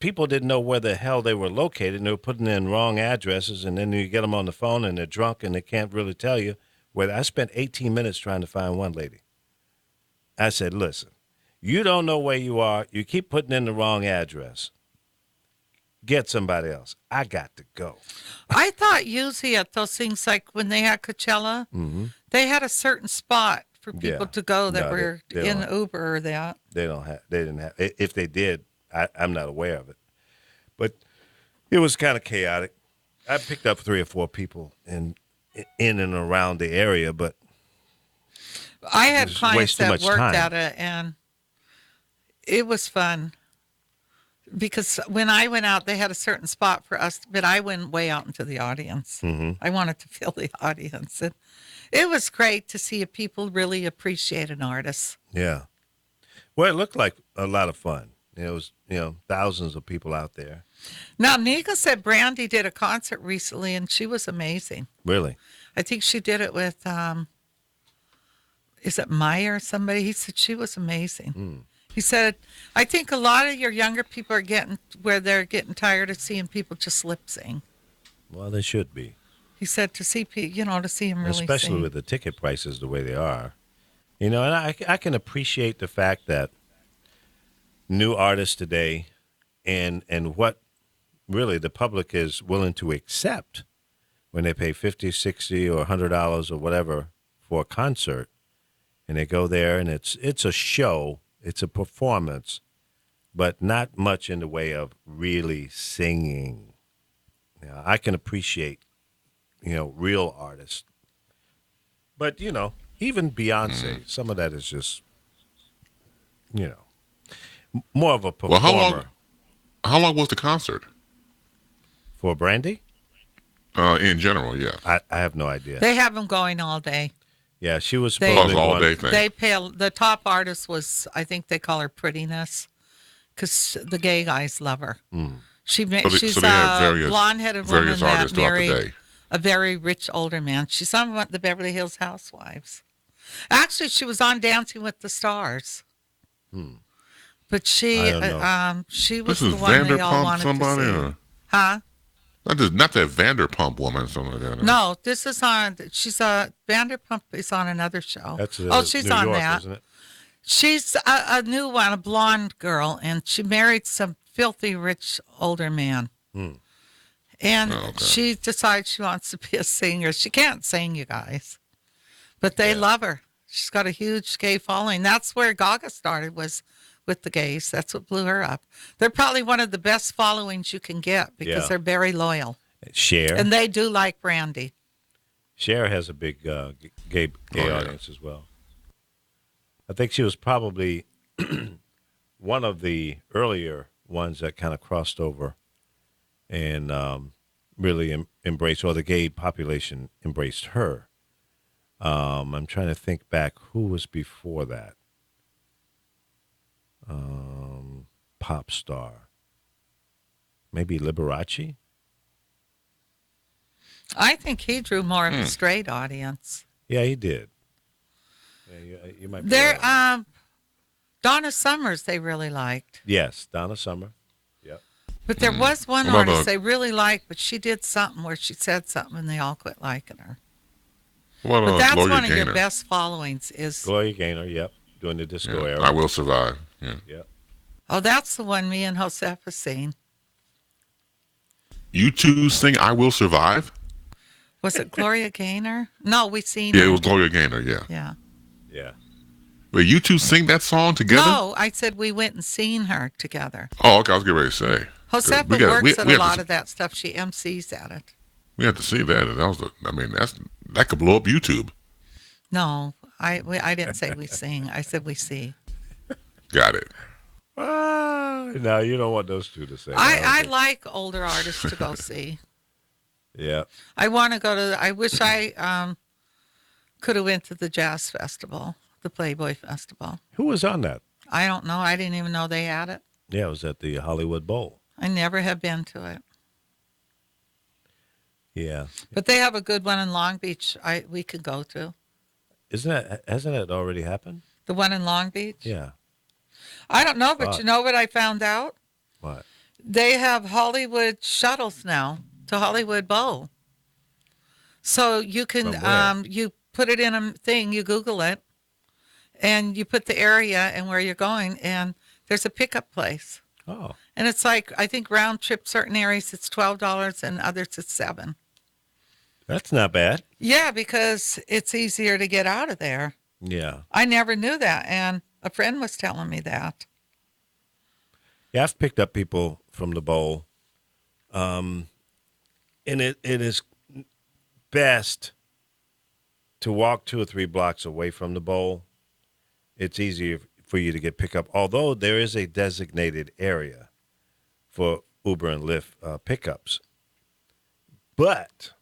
people didn't know where the hell they were located, and they were putting in wrong addresses, and then you get them on the phone and they're drunk and they can't really tell you where. I spent 18 minutes trying to find one lady. I said, listen, you don't know where you are. You keep putting in the wrong address. Get somebody else. I got to go. I thought usually at those things like when they had Coachella, they had a certain spot for people Yeah. to go that No, were they in don't. Uber or that. They didn't have. If they did, I'm not aware of it. But it was kind of chaotic. I picked up 3 or 4 people in and around the area, but I had Just clients waste too that much worked time. at it, and it was fun. Because when I went out, they had a certain spot for us, but I went way out into the audience. I wanted to feel the audience. And it was great to see if people really appreciate an artist. yeah. Well, it looked like a lot of fun. It was, thousands of people out there. Now, Nika said Brandy did a concert recently, and she was amazing. Really. I think she did it with, is it Meyer or somebody? He said she was amazing. He said, I think a lot of your younger people are getting where they're getting tired of seeing people just lip sing. Well, they should be, He said to see to see him really especially sing. with the ticket prices the way they are. And I can appreciate the fact that new artists today and what really the public is willing to accept when they pay $50, $60, or $100 or whatever for a concert, and they go there and it's a show, it's a performance, but not much in the way of really singing. I can appreciate, real artists, but even Beyonce, some of that is just, more of a Well, performer. how long was the concert? For Brandy? In general, yeah. I have no idea. They have him going all day. Yeah, she was They- supposed to all go day on. thing. They pay. The top artist was, I think they call her Prettiness, because the gay guys love her. She's So they have a blonde-headed woman various that artists throughout the married day. a very rich older man. She's on the Beverly Hills Housewives. Actually, she was on Dancing with the Stars. But she, I don't know. she was This is the one they all Vanderpump wanted somebody? to see. Or, Huh? not that Vanderpump woman, something like that. No, this is on. She's Vanderpump is on another show. That's she's New on York, that. isn't it? She's a new one, a blonde girl, and she married some filthy rich older man. And Oh, okay. she decides she wants to be a singer. She can't sing, you guys, but they love her. She's got a huge gay following. That's where Gaga started, was with the gays. That's what blew her up. They're probably one of the best followings you can get because Yeah. they're very loyal. Cher. And they do like Brandy. Cher has a big gay yeah. audience as well. I think she was probably one of the earlier ones that kind of crossed over and really embraced, or the gay population embraced her. I'm trying to think back who was before that. Pop star. Maybe Liberace? I think he drew more of a straight audience. Yeah, he did. Yeah, you might be There, right. Donna Summers they really liked, Yes, Donna Summer. Yep. but there was one What about artist they really liked, but she did something where she said something and they all quit liking her. What But that's Gloria one of Gaynor? your best followings is. Gloria Gaynor, yep. Doing the disco Yeah, era. I Will Survive. Yeah. Yep. Oh, that's the one me and Josefa seen. You two sing I Will Survive? Was it Gloria Gaynor? No, we seen Yeah, her. it was Gloria Gaynor, yeah. Yeah. Yeah. But you two sing that song together? No, I said we went and seen her together. Oh, okay, I was getting ready to say. Josefa We got- works we- at we a have to lot s- of that stuff. She MCs at it. We had to see that. That was that could blow up YouTube. No, I didn't say we sing. I said we see. Got it. No, you don't want those two to say. I like older artists to go see. Yeah. I want to go to. I wish I could have went to the jazz festival, the Playboy Festival. Who was on that? I don't know. I didn't even know they had it. Yeah, it was at the Hollywood Bowl. I never have been to it, Yeah. but they have a good one in Long Beach. We could go to Hasn't it already happened? the one in Long Beach. Yeah. I don't know, but Fuck. you know what I found out? What? They have Hollywood shuttles now to Hollywood Bowl. So you can From where? you put it in a thing, you Google it, and you put the area and where you're going, and there's a pickup place. Oh. And it's like, I think round trip certain areas it's $12 and others it's $7. That's not bad. Yeah, because it's easier to get out of there. Yeah. I never knew that, and a friend was telling me that. Yeah, I've picked up people from the bowl. And it is best to walk 2 or 3 blocks away from the bowl. It's easier for you to get pick up, although there is a designated area for Uber and Lyft pickups. But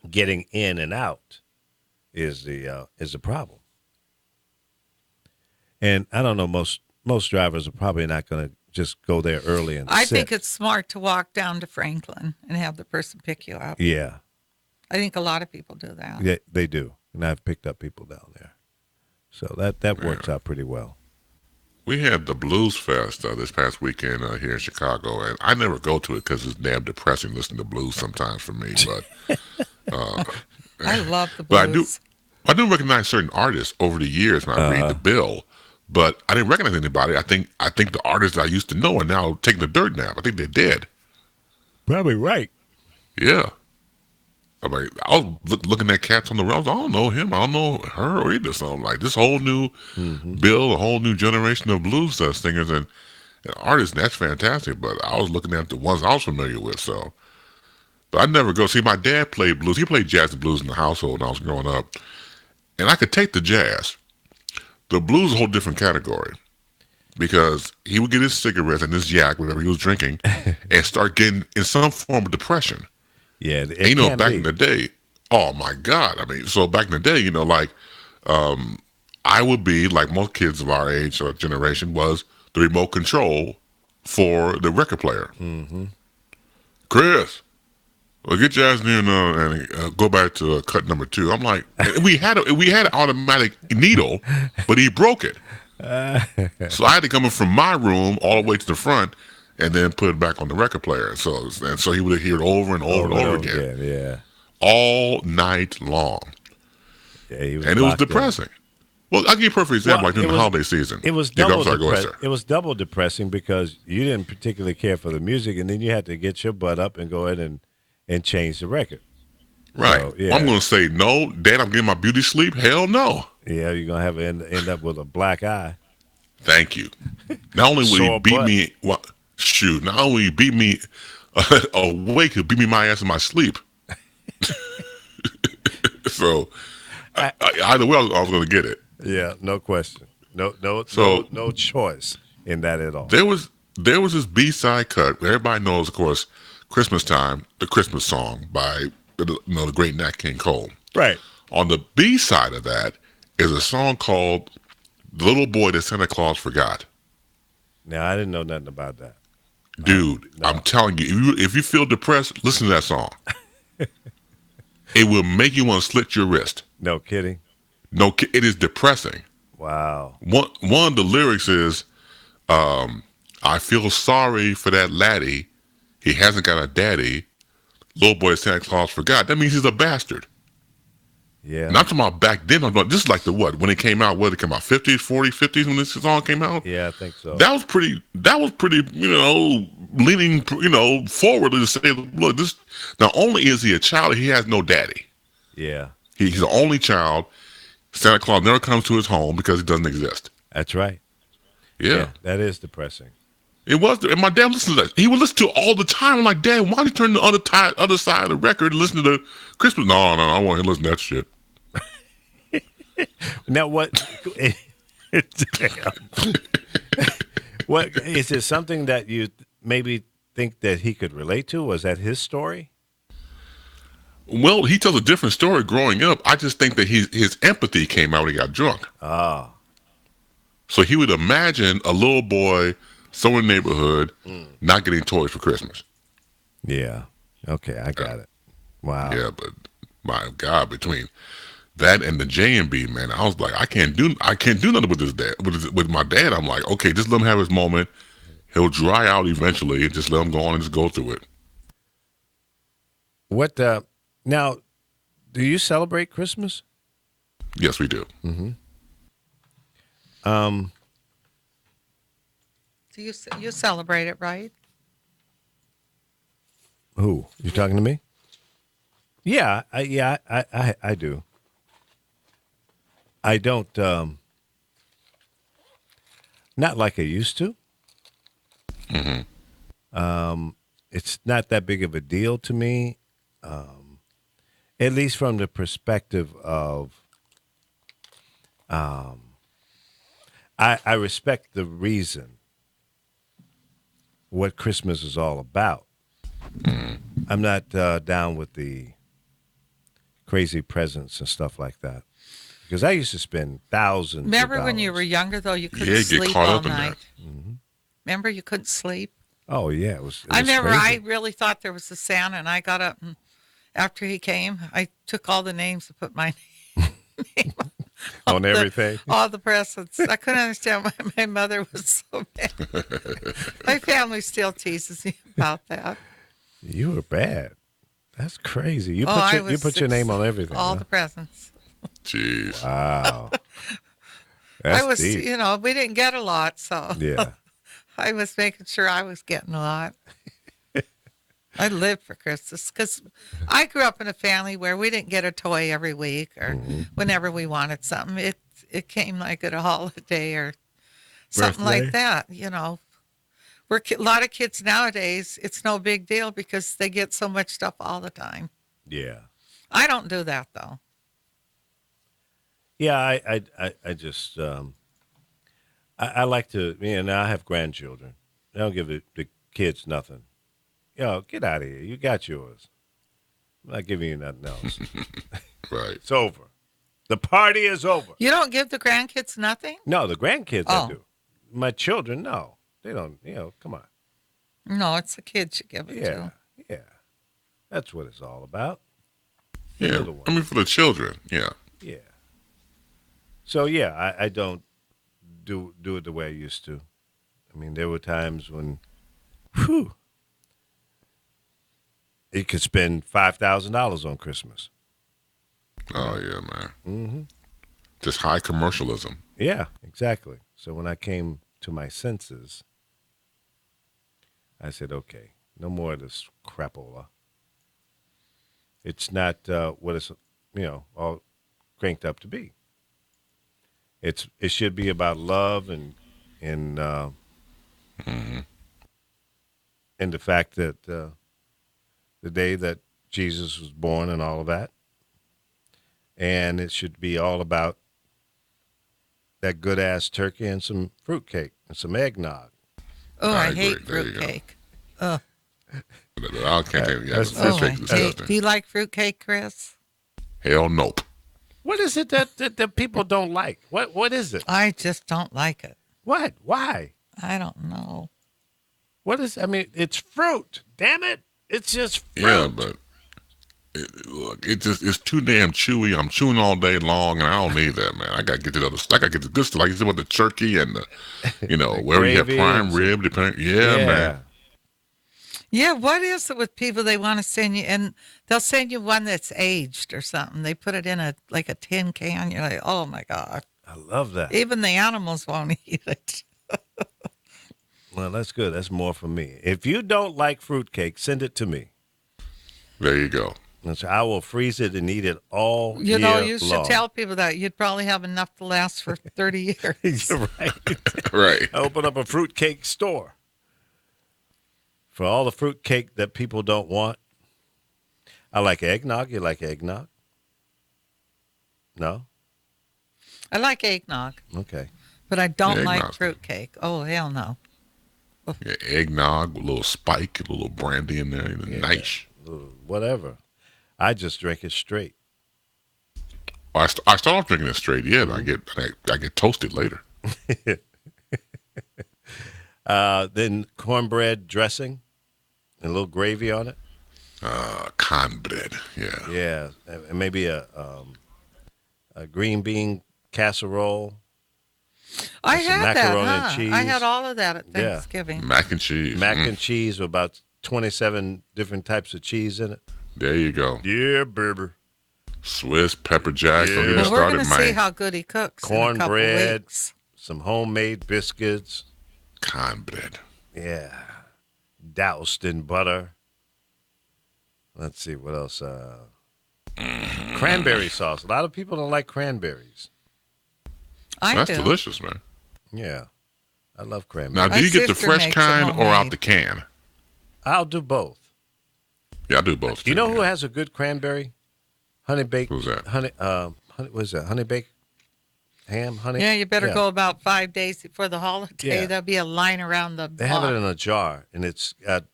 getting in and out is the problem. And I don't know, most drivers are probably not going to just go there early and I sit. think it's smart to walk down to Franklin and have the person pick you up. Yeah, I think a lot of people do that. yeah, they do. And I've picked up people down there. So that works out pretty well. We had the Blues Fest this past weekend here in Chicago, and I never go to it because it's damn depressing listening to blues sometimes for me. But I love the but blues. I do recognize certain artists over the years when I read the bill, but I didn't recognize anybody. I think the artists I used to know are now taking a dirt nap. I think they're dead. Probably right. Yeah. I mean, I was looking at cats on the road. I don't know him. I don't know her or either. So I'm like, this whole new bill, a whole new generation of blues singers and artists. And that's fantastic. But I was looking at the ones I was familiar with. So, but I never go. See, my dad played blues. He played jazz and blues in the household when I was growing up. And I could take the jazz. The blues is a whole different category. Because he would get his cigarettes and his yak, whatever he was drinking, and start getting in some form of depression. Yeah, And, back in the day, oh my God. I mean, so back in the day, like, I would be, like most kids of our age or generation, was the remote control for the record player. Mm-hmm. Chris, well, get your ass in here and go back to cut number 2. I'm like, we had an automatic needle, but he broke it. So I had to come in from my room all the way to the front and then put it back on the record player. So he would hear it over and over and over again. Yeah. All night long. Yeah, he was and it was locked in. depressing. Well, I'll give you a perfect example, Well, like during the holiday season. It was Yeah, double I'm sorry, go ahead, depressing. sir. It was double depressing because you didn't particularly care for the music, and then you had to get your butt up and go ahead and change the record. Right. So, yeah. I'm going to say, no, Dad, I'm getting my beauty sleep. Hell no. Yeah, you're gonna have end up with a black eye. Thank you. Not only would he Sore beat butt. me, not only he beat me awake, he'll beat me my ass in my sleep. So, either way, I was going to get it. Yeah, no question. No choice in that at all. There was this B-side cut. Everybody knows, of course, Christmas Time, the Christmas song by the great Nat King Cole. Right. On the B side of that is a song called "The Little Boy That Santa Claus Forgot." Now I didn't know nothing about that. Dude, No. I'm telling you, if you feel depressed, listen to that song. It will make you want to slit your wrist. No kidding. No, it is depressing. Wow. One of the lyrics is, "I feel sorry for that laddie. He hasn't got a daddy. Little boy Santa Claus forgot." That means he's a bastard. Yeah. Not talking about back then. I'm talking this is like when it came out. What it came out 50s, 40s, 50s when this song came out. Yeah, I think so. That was pretty. Leaning forward to say, look, this. Not only is he a child, he has no daddy. Yeah, He's the only child. Santa Claus never comes to his home because he doesn't exist. that's right. Yeah. That is depressing. It was. And my dad listened to that. He would listen to it all the time. I'm like, Dad, why don't you turn the other side of the record and listen to the Christmas? No, I want him to listen to that shit. Now what? What is it? Something that you maybe think that he could relate to? Was that his story? Well, he tells a different story growing up. I just think that his empathy came out when he got drunk. Ah, So he would imagine a little boy somewhere in the neighborhood not getting toys for Christmas. yeah. Okay, I got it. Wow. Yeah, but my God, between that and the J&B, man, I was like, I can't do nothing with his dad. With my dad, I'm like, okay, just let him have his moment. He'll dry out eventually, and just let him go on and just go through it. What? Now, do you celebrate Christmas? Yes, we do. So you celebrate it, right? Who? You talking to me? Yeah, I do. I don't, not like I used to. It's not that big of a deal to me, at least from the perspective of, I respect the reason what Christmas is all about. I'm not down with the crazy presents and stuff like that. Because I used to spend thousands Remember of when you were dollars. younger, though, you couldn't Yeah, you get sleep caught all up in night? that. Remember you couldn't sleep? Oh, yeah. It was I remember crazy. I really thought there was a Santa, and I got up, and after he came, I took all the names and put my name on. on everything. All the presents. I couldn't understand why my mother was so mad. My family still teases me about that. You were bad. That's crazy. You I you put your name on everything. All huh? the presents. Jeez. Wow. That's I was, deep. we didn't get a lot, so Yeah. I was making sure I was getting a lot. I lived for Christmas because I grew up in a family where we didn't get a toy every week or whenever we wanted something. It came like at a holiday or something Birthday? like that, Where a lot of kids nowadays, it's no big deal because they get so much stuff all the time. Yeah. I don't do that though. Yeah, I just I like to, now I have grandchildren. I don't give the kids nothing. Get out of here. You got yours. I'm not giving you nothing else. Right. It's over. The party is over. You don't give the grandkids nothing? No, the grandkids I Oh. do. My children, no. They don't, come on. No, it's the kids you give it Yeah, to. yeah. That's what it's all about. Yeah. little one. I mean, for the children. Yeah. Yeah. So yeah, I don't do it the way I used to. I mean, there were times when, whew, you could spend $5,000 on Christmas. Oh, yeah, man. Mm-hmm. Just high commercialism. Yeah, exactly. So when I came to my senses, I said, okay, no more of this crapola. It's not what it's, all cranked up to be. It should be about love and Mm-hmm. and the fact that the day that Jesus was born and all of that. And it should be all about that good-ass turkey and some fruitcake and some eggnog. Oh, I I agree. hate There you go. fruitcake. I can't tell you. That's- Yeah, Oh, fruitcake I is hate. disgusting. Do you like fruitcake, Chris? Hell nope. What is it that people don't like? What is it? I just don't like it. What? Why? I don't know. What is? I mean, it's fruit. Damn it! It's just fruit. Yeah, but look, it's too damn chewy. I'm chewing all day long, and I don't need that, man. I gotta get to the other. I gotta get the good stuff, like you said with the turkey and the, where you have gravy prime and rib, depending. Yeah, man. Yeah, what is it with people they want to send you? And they'll send you one that's aged or something. They put it in a tin can. You're like, oh my God. I love that. Even the animals won't eat it. Well, that's good. That's more for me. If you don't like fruitcake, send it to me. There you go. And so I will freeze it and eat it all You year should long. tell people that. You'd probably have enough to last for 30 years. You're right. Right. I open up a fruitcake store for all the fruitcake that people don't want. I like eggnog. You like eggnog? No? I like eggnog, Okay. but I don't Yeah, like eggnog's good. fruitcake. Oh, hell no. Yeah, eggnog with a little spike, a little brandy in there. Nice. Whatever. I just drink it straight. I start off drinking it straight. Yeah, but I get toasted later. Then cornbread dressing and a little gravy on it. Cornbread. Yeah. Yeah, and maybe a green bean casserole. I some had that, macaroni and huh? cheese. I had all of that at Yeah. Thanksgiving. Mac and cheese. Mac and cheese with about 27 different types of cheese in it. There you go. Yeah, baby. Swiss pepper jack. Don't get me Well, we're going started, to see man. how good he cooks in a couple Cornbread. weeks. Some homemade biscuits. Cornbread. Yeah. Doused in butter. Let's see, what else? Cranberry sauce. A lot of people don't like cranberries. I That's do. delicious, man. Yeah. I love Now, cranberries. do you get the sister fresh makes them kind or out homemade. the can? I'll do both. Yeah, I do both. Do you know too, who yeah. has a good cranberry? Honey baked. Who's that? Honey, what is that? Honey baked ham? Honey? Yeah, you better go about 5 days before the holiday. Yeah. There'll be a line around the They have it block. in a jar, and it's got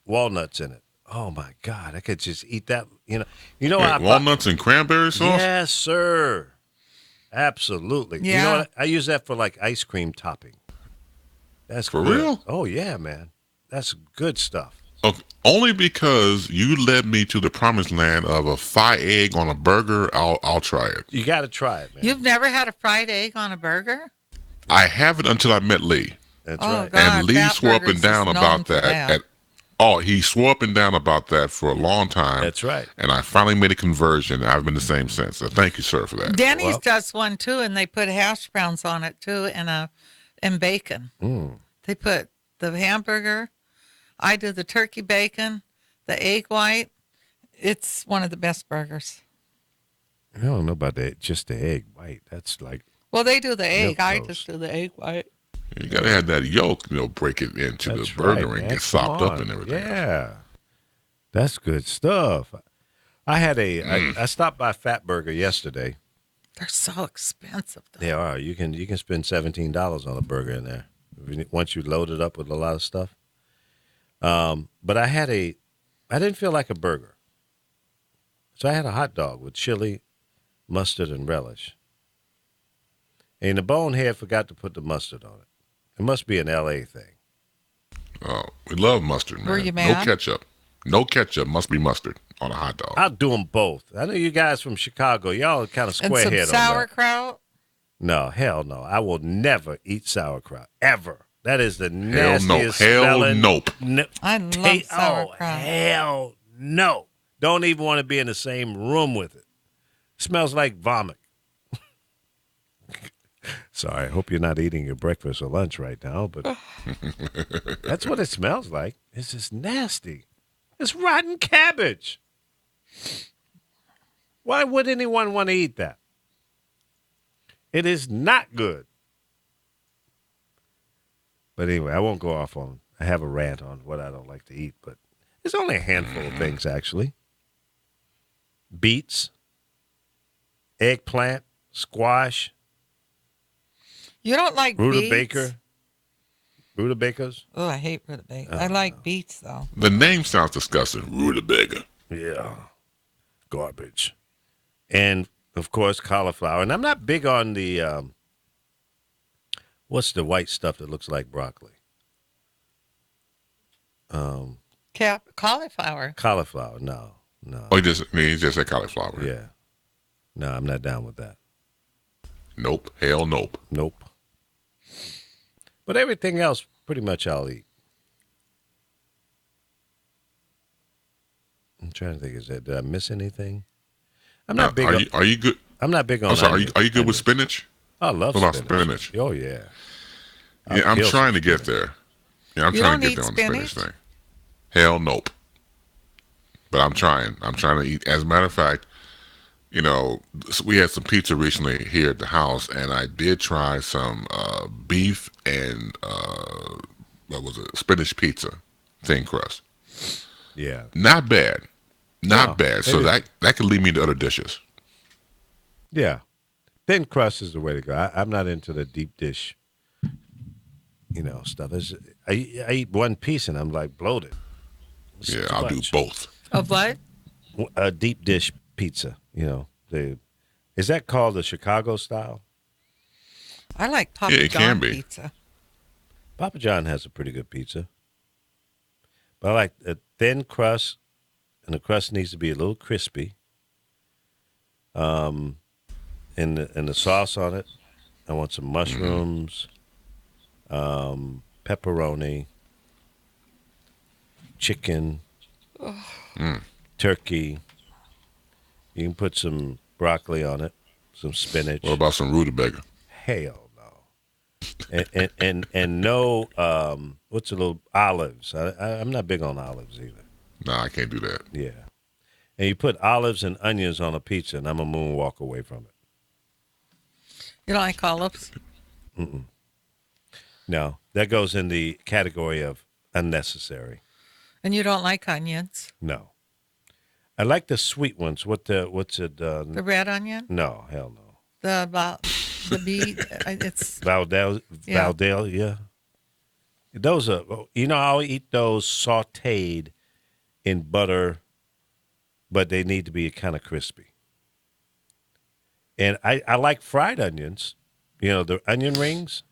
walnuts in it. Oh my God, I could just eat that. You know Wait, I walnuts and cranberry sauce? Yes, sir. Absolutely. You Yeah. know what? I use that for like ice cream topping. That's For good. real? Oh yeah, man. That's good stuff. Okay, only because you led me to the promised land of a fried egg on a burger. I'll try it. You got to try it, man. You've never had a fried egg on a burger? I haven't until I met Lee. That's Oh, right. God. And Lee Fat swore up Burgers and down is known about for that. He swore up and down about that for a long time. That's right. And I finally made a conversion. I've been the same since. So thank you, sir, for that. Denny's Well- does one too, and they put hash browns on it too, and bacon. They put the hamburger. I do the turkey bacon, the egg white. It's one of the best burgers. I don't know about that. Just the egg white. That's like, Well, they do the egg. I Milk just do the egg white. You got to have that yolk, break it into that's the burger right, and man. get sopped Come up on. and everything. Yeah. That's good stuff. I had I stopped by Fat Burger yesterday. They're so expensive, though. They are. You can spend $17 on a burger in there once you load it up with a lot of stuff. But I didn't feel like a burger. So I had a hot dog with chili, mustard, and relish. And the bonehead forgot to put the mustard on it. It must be an LA thing. Oh, we love mustard, man. Were you No mad? ketchup. No ketchup. Must be mustard on a hot dog. I'll do them both. I know you guys from Chicago. Y'all are kind of And some squarehead on that. sauerkraut. No, hell no. I will never eat sauerkraut. Ever. That is the Hell no. nastiest Hell smelling. nope. No. I love sauerkraut. Oh, hell no. Don't even want to be in the same room with it. Smells like vomit. Sorry, I hope you're not eating your breakfast or lunch right now, but that's what it smells like. It's just nasty. It's rotten cabbage. Why would anyone want to eat that? It is not good. But anyway, I won't go off on, I have a rant on what I don't like to eat, but there's only a handful of things, actually. Beets, eggplant, squash, You don't like beets? rutabagas. Oh, I hate rutabaga. I like beets, though. The name sounds disgusting. Rutabaga. Yeah, garbage. And, of course, cauliflower. And I'm not big on the, what's the white stuff that looks like broccoli? Cauliflower. Cauliflower, no. Oh, he just said cauliflower. Yeah. No, I'm not down with that. Nope. Hell nope. Nope. But everything else, pretty much I'll eat. I'm trying to think, did I miss anything? I'm not big on, Are you good? I'm not big on I'm sorry. onions. Are you good with Onions. spinach? I love What about spinach. spinach? Oh, yeah. Yeah, I'm kill trying some to get there. Yeah, I'm You trying to don't get there eat on the spinach spinach? thing. Hell nope. But I'm trying. I'm trying to eat. As a matter of fact, we had some pizza recently here at the house, and I did try some beef and what was it? Spinach pizza, thin crust. Yeah. Not bad. Not No, bad. it So is. that could lead me to other dishes. Yeah. Thin crust is the way to go. I'm not into the deep dish, stuff. I eat one piece and I'm like bloated. It's Yeah, too I'll do much. both. Of what? A deep dish pizza, is that called the Chicago style? I like Papa Yeah, it John can be. pizza. Papa John has a pretty good pizza. But I like a thin crust, and the crust needs to be a little crispy. And the sauce on it, I want some mushrooms, pepperoni, chicken, turkey. You can put some broccoli on it, some spinach. What about some rutabaga? Hell no. And no, what's a little olives? I'm not big on olives either. Nah, I can't do that. Yeah. And you put olives and onions on a pizza, and I'm a moonwalk away from it. You don't like olives? No, that goes in the category of unnecessary. And you don't like onions? No. I like the sweet ones. What's it? The red onion? No, hell no. The beet? It's Valdel, Yeah. yeah. Those are, I'll eat those sauteed in butter, but they need to be kind of crispy. And I like fried onions, the onion rings,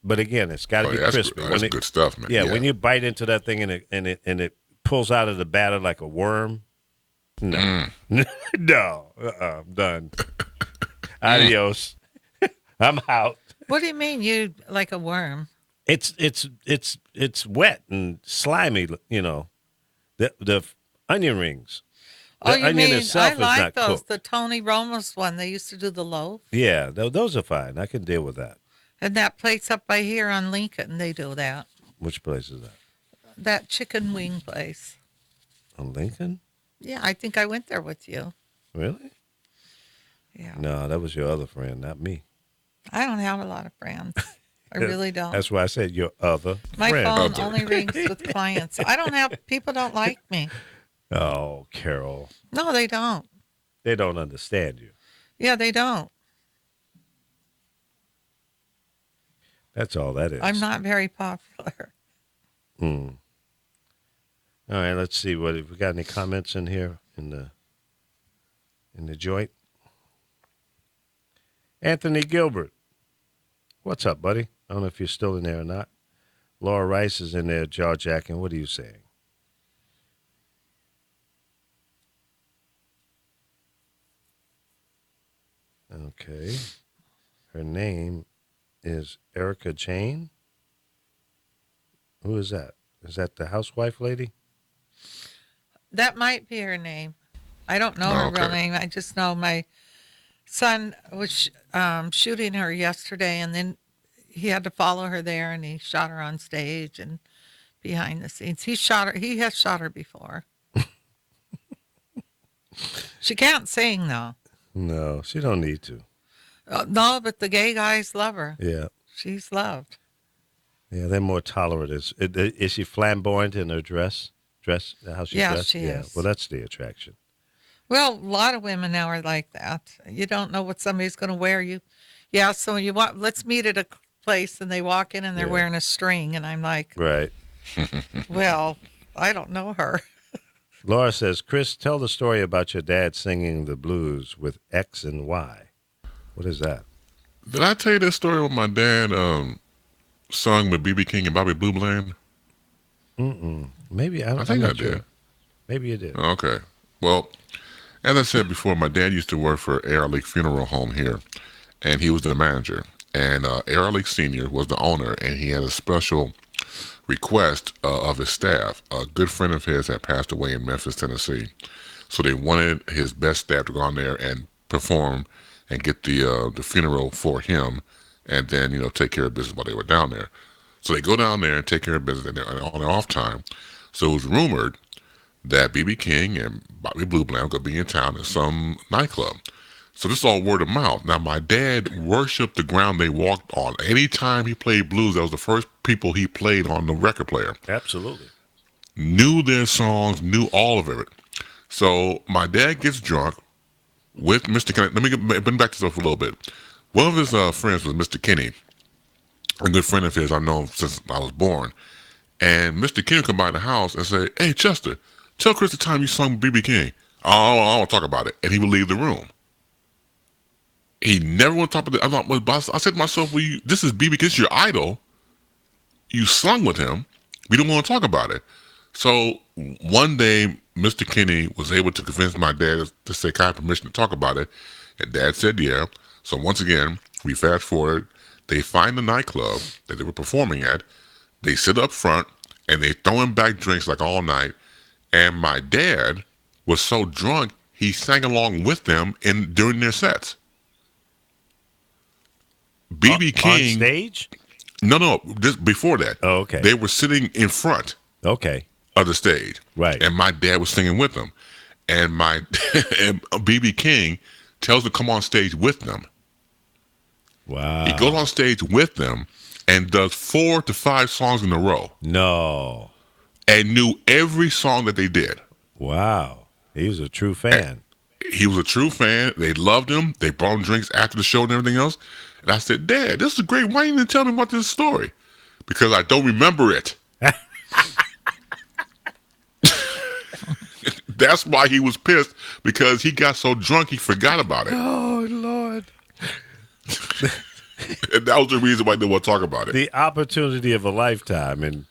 but again, it's got to Oh, be yeah, that's crispy. good. That's good stuff, man. Yeah, when you bite into that thing and it pulls out of the batter like a worm. No. No. I'm done. Adios. I'm out. What do you mean you like a worm? It's wet and slimy, you know. The onion rings. The Oh, you onion mean itself I is like not those. cooked. The Tony Roma's one. They used to do the loaf. Yeah, those are fine. I can deal with that. And that place up by here on Lincoln, they do that. Which place is that? That chicken wing place. On Lincoln? Yeah, I think I went there with you. Really? Yeah. No, that was your other friend, not me. I don't have a lot of friends. I really don't. That's why I said your other My friend. phone only rings with clients. I don't have, people don't like me. Oh, Carol. No, they don't. They don't understand you. Yeah, they don't. That's all that is. I'm not very popular. All right, let's see. What if we got any comments in here in the joint? Anthony Gilbert. What's up, buddy? I don't know if you're still in there or not. Laura Rice is in there, jaw jacking. What are you saying? Okay. Her name is Erica Jane. Who is that? Is that the housewife lady? That might be her name. I don't know her real name. I just know my son was shooting her yesterday, and then he had to follow her there, and he shot her on stage and behind the scenes. He shot her. He has shot her before. She can't sing though. No, she don't need to. No, but the gay guys love her. Yeah. She's loved. Yeah, they're more tolerant. Is she flamboyant in her dress? How she Yeah, dressed? she Yeah, is. well, that's the attraction. Well, a lot of women now are like that. You don't know what somebody's going to wear. Yeah. So you want, let's meet at a place, and they walk in and they're Yeah. wearing a string, and I'm like, Right. well, I don't know her. Laura says, Chris, tell the story about your dad singing the blues with X and Y. What is that? Did I tell you this story when my dad sung with B.B. King and Bobby Blue Bland? Maybe. I think I'm I not sure. did. Maybe you did. Okay. Well, as I said before, my dad used to work for Air Leak Funeral Home here, and he was the manager. And Air Leak Sr. was the owner, and he had a special request of his staff. A good friend of his had passed away in Memphis, Tennessee. So they wanted his best staff to go on there and perform and get the funeral for him, and then, take care of business while they were down there. So they go down there and take care of business on their off time. So it was rumored that B.B. King and Bobby Blue Bland were going to be in town at some nightclub. So this is all word of mouth. Now, my dad worshipped the ground they walked on. Anytime he played blues, that was the first people he played on the record player. Absolutely. Knew their songs, knew all of it. So my dad gets drunk with Mr. Kenny. Let me bring back this up a little bit. One of his friends was Mr. Kenny, a good friend of his I've known since I was born. And Mr. Kenny would come by the house and say, "Hey, Chester, tell Chris the time you sung B.B. King. I don't want to talk about it." And he would leave the room. He never would talk about it. I said to myself, well, this is B.B. King, this is your idol. You sung with him. We don't want to talk about it. So one day, Mr. Kenny was able to convince my dad to say, "Can I have permission to talk about it?" And Dad said, yeah. So once again, we fast forward. They find the nightclub that they were performing at. They sit up front, and they throwing back drinks like all night. And my dad was so drunk, he sang along with them during their sets. B.B. King. On stage? No, just before that. Oh, okay. They were sitting in front Okay. of the stage. Right. And my dad was singing with them. And and B.B. King tells them to come on stage with them. Wow. He goes on stage with them and does 4 to 5 songs in a row No. and knew every song that they did. Wow. He was a true fan. He was a true fan. They loved him. They brought him drinks after the show and everything else. And I said, "Dad, this is great. Why didn't you tell me about this story?" Because I don't remember it. That's why he was pissed, because he got so drunk he forgot about it. Oh, Lord. And that was the reason why they didn't want to talk about it. The opportunity of a lifetime, and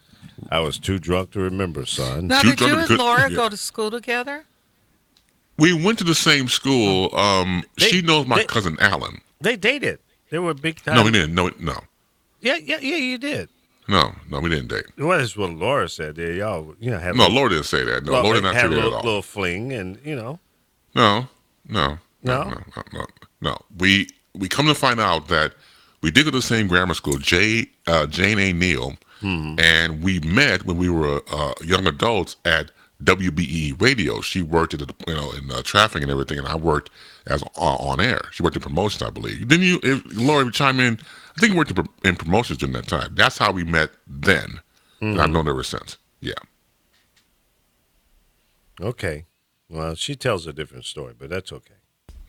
I was too drunk to remember, son. Now, You did you drunk and to- Laura yeah. go to school together? We went to the same school. She knows my they- cousin Alan. They dated. They were big time. No, we didn't. No. Yeah, you did. No, we didn't date. Well, that's what Laura said. There, y'all, had No, Laura didn't say that. No, Laura did not say had a that at little, all. little fling, and No. We come to find out that we did go to the same grammar school, Jane A. Neal, and we met when we were young adults at WBE Radio. She worked at in traffic and everything, and I worked as on air. She worked in promotions, I believe. Didn't you, Laura? Chime in. I think you worked in promotions during that time. That's how we met then. And I've known her ever since. Yeah. Okay. Well, she tells a different story, but that's okay.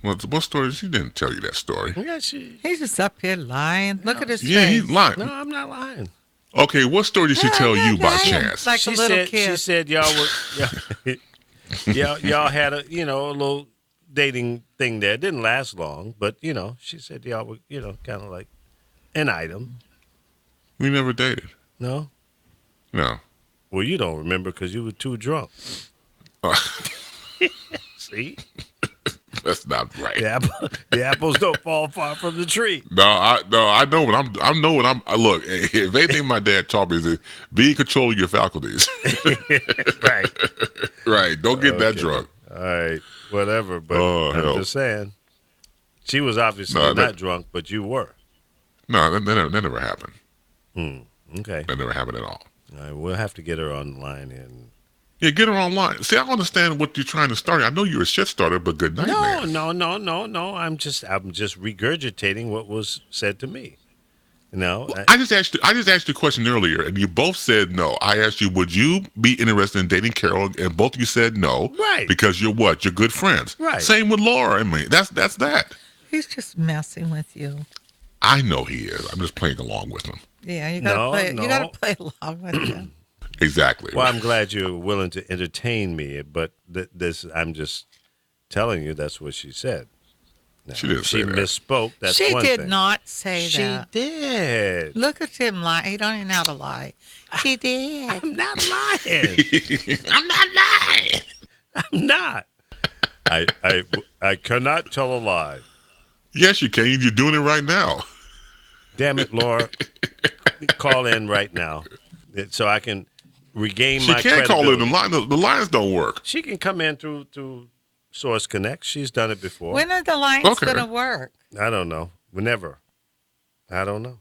What story? She didn't tell you that story. Yeah, she. He's just up here lying. Look at his Yeah, face. he's lying. No, I'm not lying. Okay, what story did she tell you by chance? Like a little She kid. said y'all were, y'all had a little dating thing there. It didn't last long, but she said y'all were kind of like an item. We never dated. No. No. Well, you don't remember because you were too drunk. See, That's not right. the apples don't fall far from the tree. No, I know what I know what I'm. Look, if anything, my dad taught me is that be in control of your faculties. Right. Right. Don't get that Okay. drunk. All right. Whatever. But Oh, I'm hell. just saying. She was obviously No, not drunk, but you were. No, that never happened. Okay. That never happened at all. All right. We'll have to get her on the line and. Yeah, get her online. See, I understand what you're trying to start. I know you're a shit starter, but good night, man. No. I'm just regurgitating what was said to me. I just asked you a question earlier, and you both said no. I asked you, would you be interested in dating Carol, and both of you said no. Right. Because you're what? You're good friends. Right. Same with Laura and me. That's that. He's just messing with you. I know he is. I'm just playing along with him. Yeah, you gotta No, play. no. You gotta play along with him. Exactly. Well, I'm glad you're willing to entertain me, but I'm just telling you that's what she said. Now, She didn't say that. misspoke. That's She one did thing. not say She that. did. Look at him lie. He don't even know how to lie. She did. I'm not lying. I'm not lying. I'm not. I cannot tell a lie. Yes, you can. You're doing it right now. Damn it, Laura. Call in right now so I can regain She my can't call in. credibility. The lines don't work. She can come in through Source Connect. She's done it before. When are the lines Okay. gonna work? I don't know. Whenever. I don't know.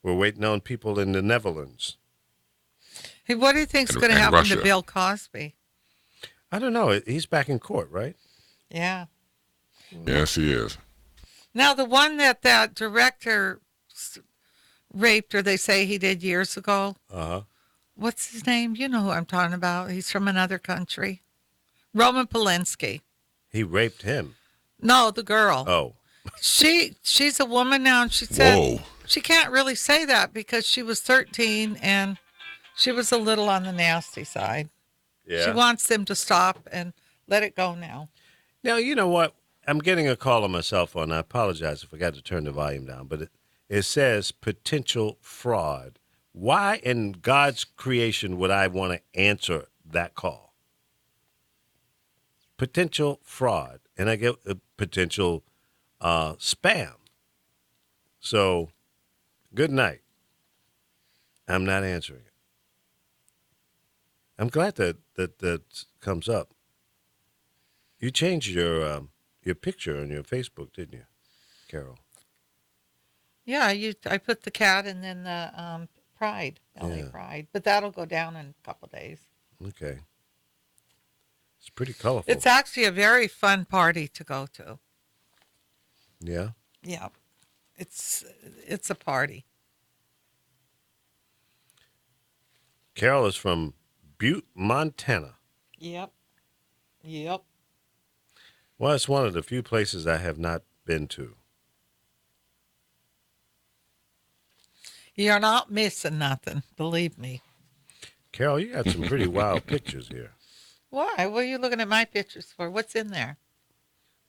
We're waiting on people in the Netherlands. Hey, what do you think's And- gonna and happen Russia. to Bill Cosby? I don't know. He's back in court, right? Yeah. Yes, he is. Now the one that director raped, or they say he did years ago. Uh-huh. What's his name? You know who I'm talking about. He's from another country. Roman Polanski. He raped him. No, the girl. Oh. She's a woman now, and she said Whoa. she can't really say that because she was 13 and she was a little on the nasty side. Yeah. She wants them to stop and let it go now. Now, you know what? I'm getting a call on my cell phone. I apologize. I forgot to turn the volume down, but it says potential fraud. Why in God's creation would I want to answer that call? Potential fraud. And I get a potential spam. So, good night. I'm not answering it. I'm glad that comes up. You changed your picture on your Facebook, didn't you, Carol? Yeah, I put the cat and then the pride, LA Yeah. Pride, but that'll go down in a couple days. Okay. It's pretty colorful. It's actually a very fun party to go to. Yeah. Yeah, it's a party. Carol is from Butte, Montana. Yep. Well, it's one of the few places I have not been to. You're not missing nothing, believe me. Carol, you got some pretty wild pictures here. Why? What are you looking at my pictures for? What's in there?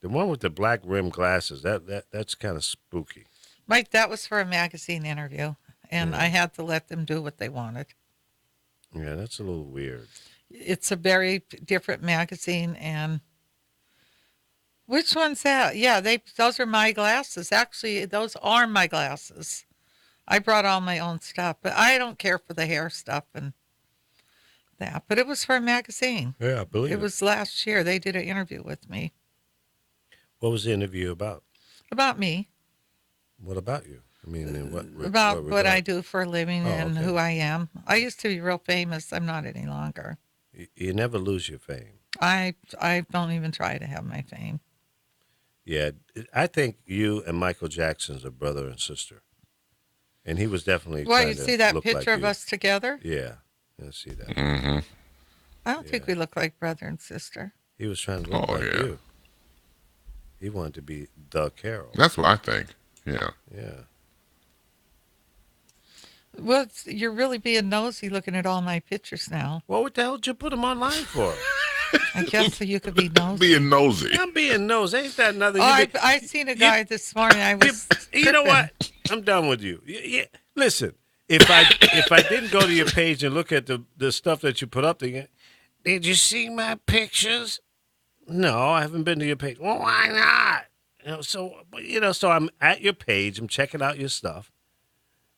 The one with the black rim glasses, that's kind of spooky. Mike, that was for a magazine interview, and I had to let them do what they wanted. Yeah, that's a little weird. It's a very different magazine. And which one's that? Yeah, those are my glasses. Actually, those are my glasses. I brought all my own stuff, but I don't care for the hair stuff and that. But it was for a magazine. Yeah, I believe It was last year. They did an interview with me What was the interview about? about me, What about you? I mean, in what about what I regard? do for a living Oh, and okay. who I am. I used to be real famous. I'm not any longer. You never lose your fame. I don't even try to have my fame. Yeah, I think you and Michael Jackson's a brother and sister, and he was definitely. Well, trying you to see that look picture like of you. us together? Yeah, I see that. Mm-hmm. I don't think we look like brother and sister. He was trying to look Oh, like yeah. you. He wanted to be the Carol. That's what I think. Yeah. Yeah. Well, you're really being nosy looking at all my pictures now. Well, what the hell did you put him online for? I guess so you could be nosy. Being nosy. I'm being nosy. Ain't that nothing? Oh, You I, be- I seen a guy this morning. I was. you know tripping. what? I'm done with you. Yeah, listen, if I didn't go to your page and look at the stuff that you put up there, did you see my pictures? No, I haven't been to your page. Well, why not? So I'm at your page. I'm checking out your stuff,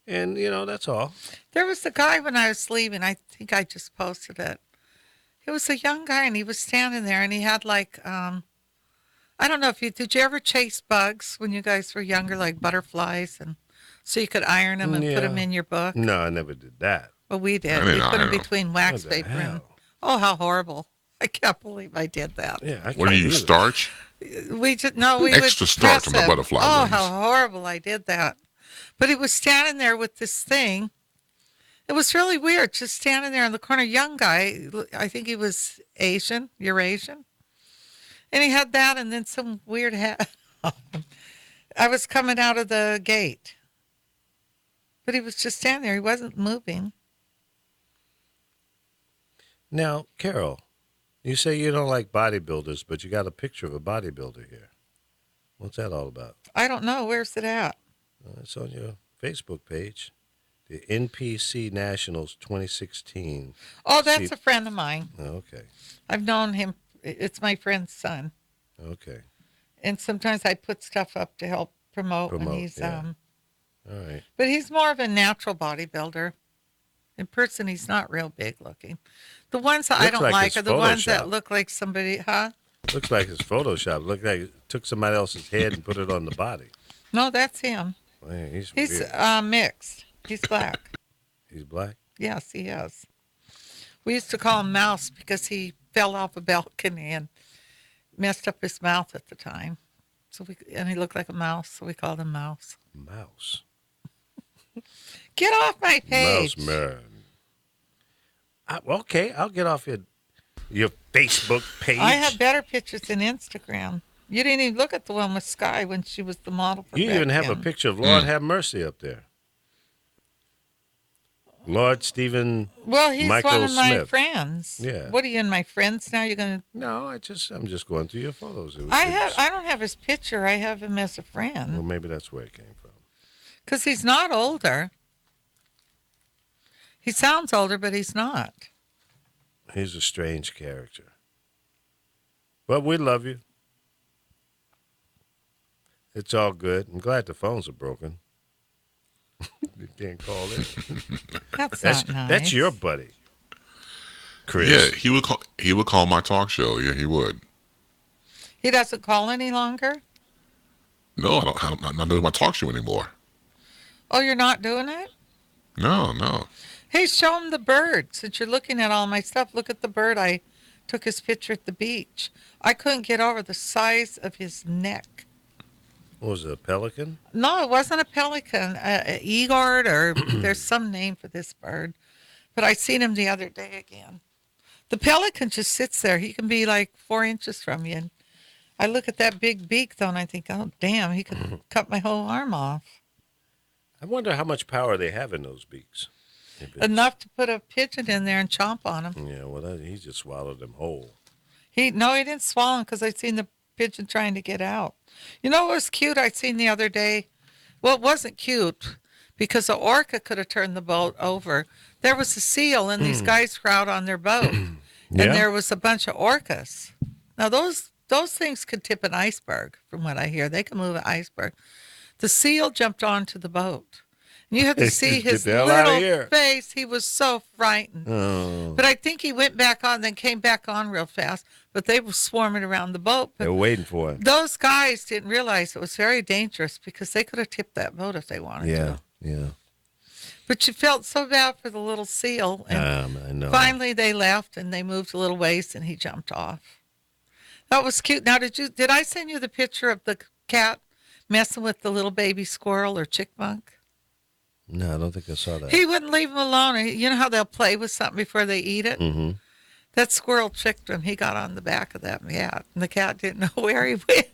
and that's all. There was a guy when I was leaving. I think I just posted it. He was a young guy, and he was standing there, and he had like, I don't know if did you ever chase bugs when you guys were younger, like butterflies, and so you could iron them and put Yeah. them in your book? No, I never did that. Well, we did. I We didn't put them iron 'em. between wax What the paper and. hell? Oh, how horrible! I can't believe I did that. Yeah, I What do can't you use, either. starch? We just no, we Extra would starch press on the it. butterfly Oh, wings. how horrible! I did that, but he was standing there with this thing. It was really weird, just standing there in the corner. Young guy, I think he was Eurasian, and he had that, and then some weird hat. I was coming out of the gate, but he was just standing there. He wasn't moving. Now, Carol, you say you don't like bodybuilders, but you got a picture of a bodybuilder here. What's that all about? I don't know. Where's it at? It's on your Facebook page. The NPC Nationals 2016. Oh, that's See- a friend of mine. Oh, okay. I've known him. It's my friend's son. Okay. And sometimes I put stuff up to help promote when Promote, he's yeah. All right. but he's more of a natural bodybuilder. In person he's not real big looking. The ones that I Looks don't like like it's are the ones that Photoshop. look like somebody, huh? Looks like it's Photoshop. Look like it took somebody else's head and put it on the body. No, that's him. Man, he's He's weird. mixed. He's black. He's black. Yes, he is. We used to call him Mouse because he fell off a balcony and messed up his mouth at the time. And he looked like a mouse, so we called him Mouse. Mouse. Get off my page. Mouse man. Okay, I'll get off your Facebook page. I have better pictures than Instagram. You didn't even look at the one with Sky when she was the model for You even have a Beckham. picture of Lord Have Mercy up there. Lord Stephen. Well, he's Michael one of my Smith. friends. Yeah. What are you in my friends now? You're gonna? No, I'm just going through your photos. I don't have his picture. I have him as a Well, friend maybe that's where it came from. because he's not older. He sounds older, but he's not. He's a strange character. But we love you. It's all good. I'm glad the phones are broken. You can't call it. That's That's not nice. that's your buddy, Chris. Yeah, he would call my talk show. Yeah, he would. He doesn't call any longer. No, I'm not doing my talk show anymore. Oh, you're not doing it? No. Hey, show him the bird. Since you're looking at all my stuff, look at the bird. I took his picture at the beach. I couldn't get over the size of his neck. What was it, a pelican? No, it wasn't a pelican, egard, or there's some name for this bird. But I seen him the other day again. The pelican just sits there. He can be like 4 inches from you. And I look at that big beak, though, and I think, oh, damn, he could cut my whole arm off. I wonder how much power they have in those beaks. If it's- Enough to put a pigeon in there and chomp on him. Yeah, well, he just swallowed them whole. He didn't swallow him because I seen the pigeon trying to get out. You know what was cute I seen the other day? Well, it wasn't cute because the orca could have turned the boat over. There was a seal, and these guys were out on their boat, and Yeah. there was a bunch of orcas. Now, those things could tip an iceberg, from what I hear. They can move an iceberg. The seal jumped onto the boat. And you had to see Get his the hell outta little here. face. He was so frightened. Oh, But I think he went back on, then came back on real fast. But they were swarming around the boat. they But were waiting for him. those guys didn't realize it was very dangerous because they could have tipped that boat if they wanted Yeah, to. yeah. But you felt so bad for the little seal. And I know. finally they left and they moved a little ways and he jumped off. That was cute. Now, did I send you the picture of the cat messing with the little baby squirrel or chickmunk? No, I don't think I saw that. He wouldn't leave him alone. You know how they'll play with something before they eat it? Mm-hmm. That squirrel tricked him. He got on the back of that cat, and the cat didn't know where he went.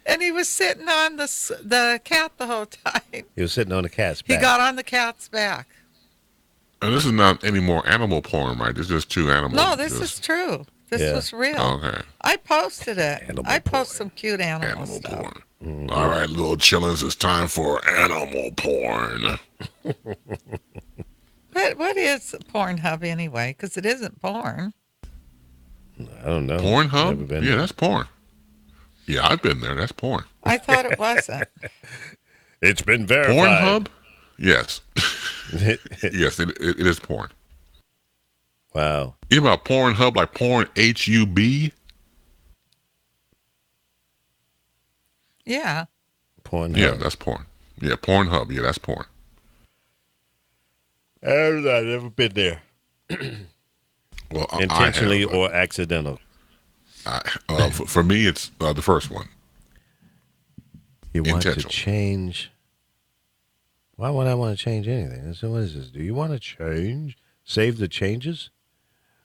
And he was sitting on the cat the whole time. He was sitting on the cat's He back. got on the cat's back. And this is not any more animal porn, right? It's just two animals. No, this is true. This Yeah. was real. Okay. I posted it. Animal I post porn. some cute animal Animal stuff. porn. Mm-hmm. All right, little chillins, it's time for animal porn. What is Pornhub anyway? Because it isn't porn. I don't know. Never Pornhub? been Yeah, there. that's porn. Yeah, I've been there. That's porn. I thought it wasn't. It's been verified. Pornhub? Yes. Yes, it is porn. Wow. You know about Pornhub, like porn HUB? Yeah. Porn. Yeah, that's porn. Yeah, Pornhub. Yeah, that's porn. I've never been there. Well, Intentionally I have, or accidental. for me, it's the first one. You want to Intentional. change. Why would I want to change anything? So what is this? Do you want to change? Save the changes?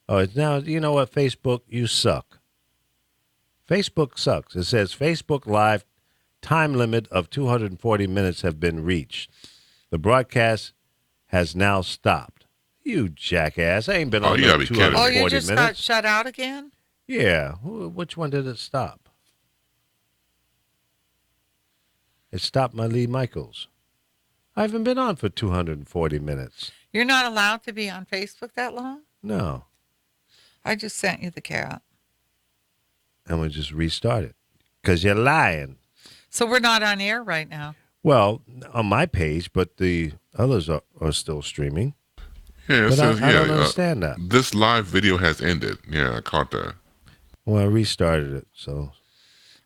Oh, it's now, you know what, Facebook, you suck. Facebook sucks. It says Facebook Live time limit of 240 minutes have been reached. The broadcast has now stopped. You jackass. I ain't been Oh, on you no gotta be kidding me. 240 Oh, you just got minutes. shut out again? Yeah. Which one did it stop? It stopped my Lee Michaels. I haven't been on for 240 minutes. You're not allowed to be on Facebook that long? No. I just sent you the cat. And we just restart it. Because you're lying. So we're not on air right now. Well, on my page, but the others are still streaming. Yeah, it But says, I don't yeah, understand that. this live video has ended. Yeah, I caught that. Well, I restarted it, so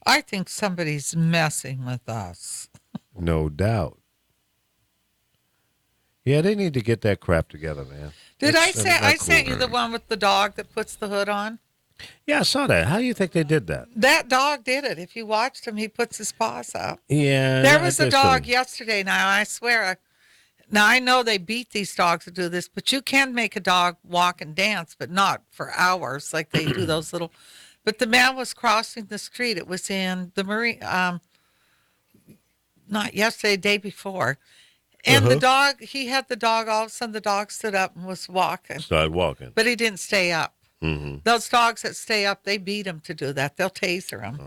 I think somebody's messing with us. no doubt. Yeah, they need to get that crap together, man. Did I That's say not I cool. sent you the one with the dog that puts the hood on? Yeah, I saw that. How do you think they did that? That dog did it. If you watched him, he puts his paws up. Yeah. There I was a guess dog so. yesterday. Now, I swear. Now, I know they beat these dogs to do this, but you can make a dog walk and dance, but not for hours like they do those little. But the man was crossing the street. It was in the Marine, not yesterday, day before. And the dog, he had the dog, all of a sudden the dog stood up and was walking, Started walking. but he didn't stay up. Mm-hmm. Those dogs that stay up, they beat them to do that. They'll taser them.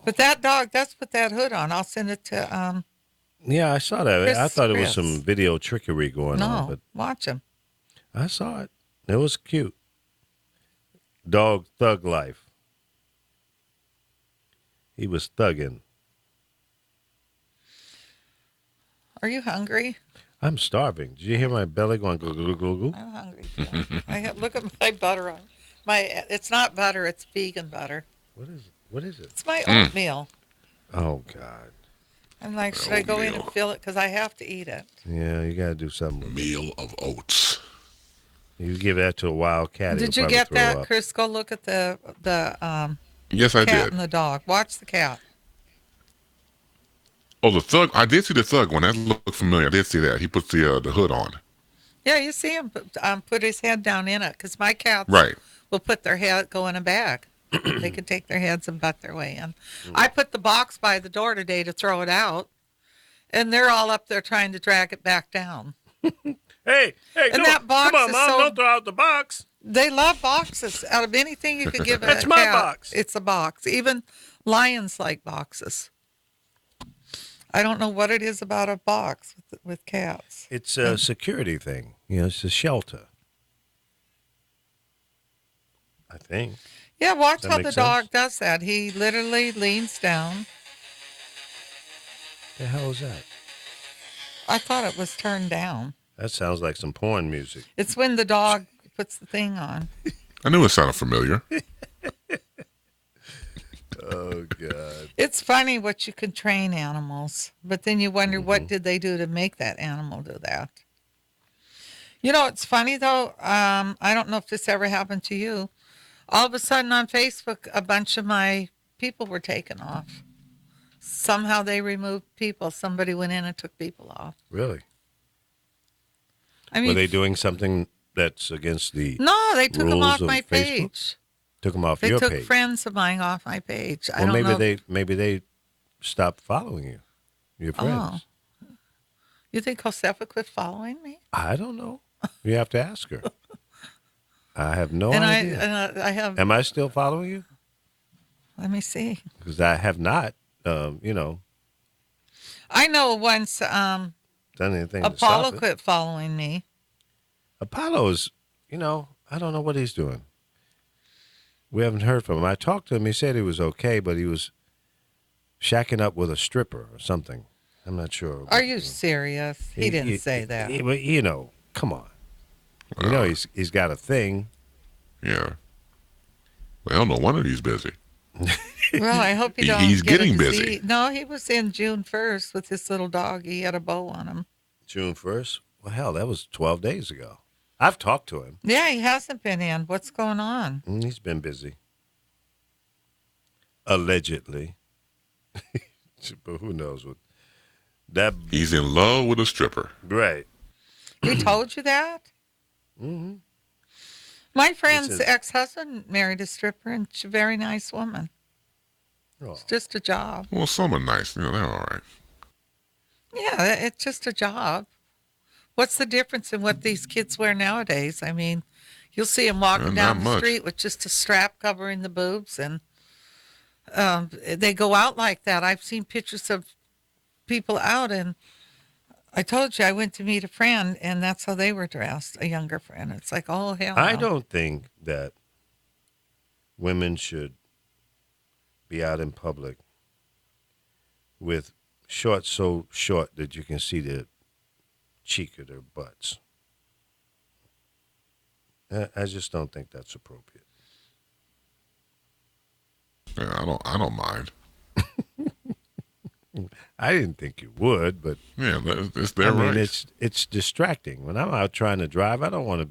But that dog, that's put that hood on. I'll send it to, Yeah, I saw that. I Chris thought it was Chris. some video trickery going on, no, but watch him. I saw it. It was cute. Dog thug life. He was thugging. Are you hungry? I'm starving. Did you hear my belly going glug, glug, glug, glug? I'm hungry. Too. Look at my butter on my. It's not butter. It's vegan butter. What is it? What is it? It's my oatmeal. Oh, God. I'm like, should I go in and fill it? Because I have to eat it. Yeah, you got to do something with it. Meal of oats. You give that to a wild cat. Did he'll you probably get throw that, up. Chris? Go look at the Yes, I cat did. and the dog. Watch the cat. Oh, the thug. I did see the thug one. That looked familiar. I did see that. He puts the hood on. Yeah, you see him put his head down in it because my cats Right. will put their head, go in a bag. They can take their heads and butt their way in. I put the box by the door today to throw it out, and they're all up there trying to drag it back down. Hey, And that box come on, is Mom, so- don't throw out the box. They love boxes. Out of anything you could give a That's my cat, box. it's a box. Even lions like boxes. I don't know what it is about a box with cats. It's a security thing. It's a shelter. I think. Yeah, watch Does that how make the sense? dog does that. He literally leans down. The hell is that? I thought it was turned down. That sounds like some porn music. It's when the dog puts the thing on. I knew it sounded familiar. Oh God. It's funny what you can train animals, but then you wonder what did they do to make that animal do that. It's funny though. I don't know if this ever happened to you. All of a sudden on Facebook, a bunch of my people were taken off. Somehow they removed people. Somebody went in and took people off. Really? I mean, Were they doing something that's against the no, they took them rules off of my Facebook? page. Took them off They your took page? friends of mine off my page. I Well, don't know. maybe they stopped following you, your friends. You think Josefa quit following me? I don't know. You have to ask her. I have no and idea. I have. Am I still following you? Let me see. Because I have not, I know once done anything to Apollo stop it. quit following me. Apollo is, I don't know what he's doing. We haven't heard from him. I talked to him. He said he was okay, but he was shacking up with a stripper or something. I'm not sure. Are you serious? He didn't say that. Come on. He's got a thing. Yeah. Well, no wonder he's busy. Well, I hope you don't. He's get a getting busy. disease. No, he was in June 1st with his little dog. He had a bow on him. June 1st? Well, hell, that was 12 days ago. I've talked to him. Yeah, he hasn't been in. What's going on? He's been busy. Allegedly. But who knows what that. He's in love with a stripper. Right. He told you that? Mm-hmm. My friend's says- ex-husband married a stripper, and she's a very nice woman. Oh. It's just a job. Well, some are nice. They're all right. Yeah, it's just a job. What's the difference in what these kids wear nowadays? I mean, you'll see them walking Not down the much. street with just a strap covering the boobs, and they go out like that. I've seen pictures of people out, and I told you I went to meet a friend, and that's how they were dressed, a younger friend. It's like, oh, hell I no. don't think that women should be out in public with shorts so short that you can see the cheek of their butts. I just don't think that's appropriate. Yeah, I don't mind. I didn't think you would, but Yeah, it's their I mean, right. it's distracting. When I'm out trying to drive, I don't want to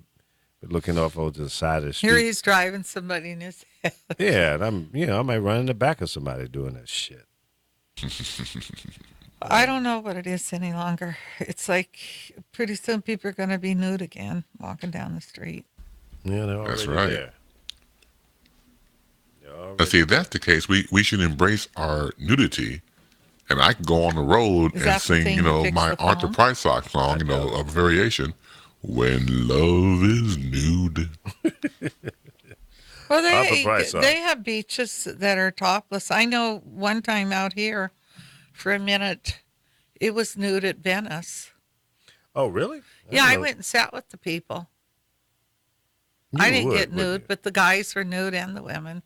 be looking off over to the side of the Here street. he's driving somebody in his head. Yeah, and I might run in the back of somebody doing that shit. I don't know what it is any longer. It's like pretty soon people are going to be nude again walking down the street. Yeah, they're That's already right. there. They're already Now, see, if that's the case, we should embrace our nudity, and I can go on the road Is and that the sing, thing you fix my the Arthur phone? Price song, a variation. When love is nude. Well, Arthur Price, huh? they have beaches that are topless. I know one time out here, for a minute, it was nude at Venice. Oh, really? Yeah, I didn't know- went and sat with the people. You I didn't would, get wouldn't nude, you? but the guys were nude and the women.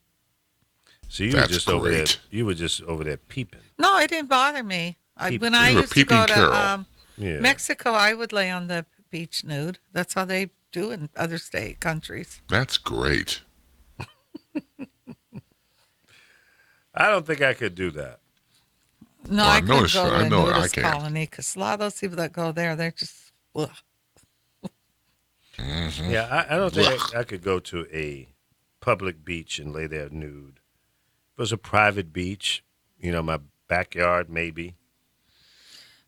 So you That's were just over there. great. You were just over there peeping. No, it didn't bother me. Peep- When I You were used to go peeping Carol. to Yeah. Mexico, I would lay on the beach nude. That's how they do in other countries. That's great. I don't think I could do that. No, Well, I I know couldn't it's- go to I a know I nudist can't. colony because a lot of those people that go there, they're just, ugh. Yeah, I don't think I could go to a public beach and lay there nude. If it was a private beach, my backyard maybe.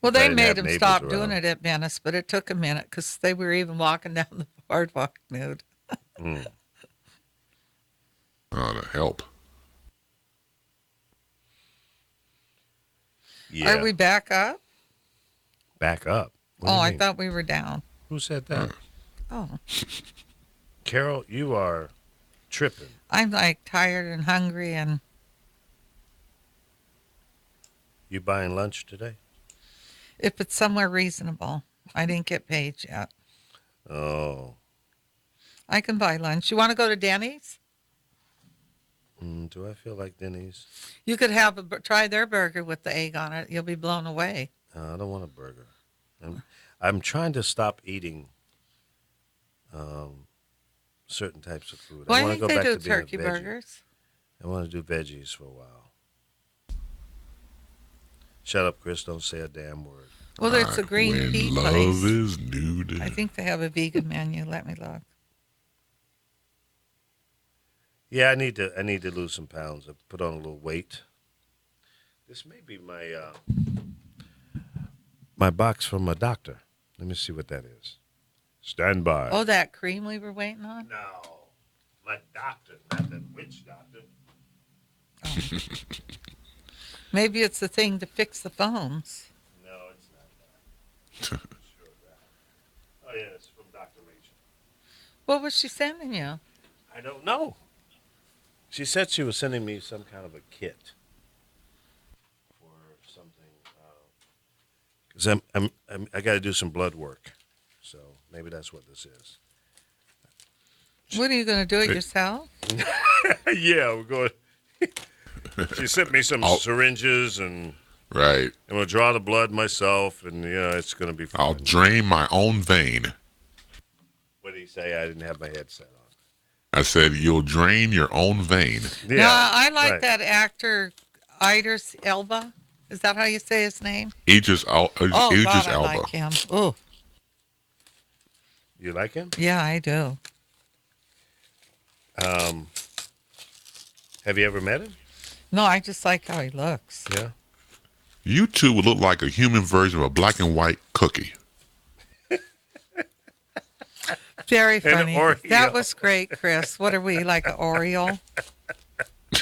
Well, I they didn't made have them neighbors stop around. doing it at Venice, but it took a minute because they were even walking down the boardwalk nude. Oh, to help. Yeah. Are we back up? back up? What do Oh, you I mean? thought we were down. Who said that? Oh, Carol, you are tripping. I'm like tired and hungry and You buying lunch today? If it's somewhere reasonable. I didn't get paid yet. Oh. I can buy lunch. You want to go to Denny's? Do I feel like Denny's? You could have try their burger with the egg on it. You'll be blown away. I don't want a burger. I'm trying to stop eating certain types of food. Well, I I want think to go they back do to being a turkey veggie. burgers. I want to do veggies for a while. Shut up, Chris. Don't say a damn word. Well, there's a green When pea love place. is nude. I think they have a vegan menu. Let me look. Yeah, I need to lose some pounds. I put on a little weight. This may be my box from my doctor. Let me see what that is. Stand by. Oh, that cream we were waiting on? No, my doctor, not that witch doctor. Maybe it's the thing to fix the phones. No, it's not that. I'm sure of that. Oh yeah, it's from Dr. Rachel. What was she sending you? I don't know. She said she was sending me some kind of a kit for something. Because I got to do some blood work, so maybe that's what this is. What are you going to do it yourself? Yeah, we're going. She sent me some syringes, and Right. I'm gonna draw the blood myself, and it's gonna be fun. I'll drain my own vein. What did he say? I didn't have my headset on. I said, you'll drain your own vein. Yeah, No, I like right. that actor, Idris Elba. Is that how you say his name? Idris Oh, God, I Elba. like him. Oh, You like him? yeah, I do. Have you ever met him? No, I just like how he looks. Yeah. You two would look like a human version of a black and white cookie. Very funny. Oreo. That was great, Chris. What are we, like an Oreo?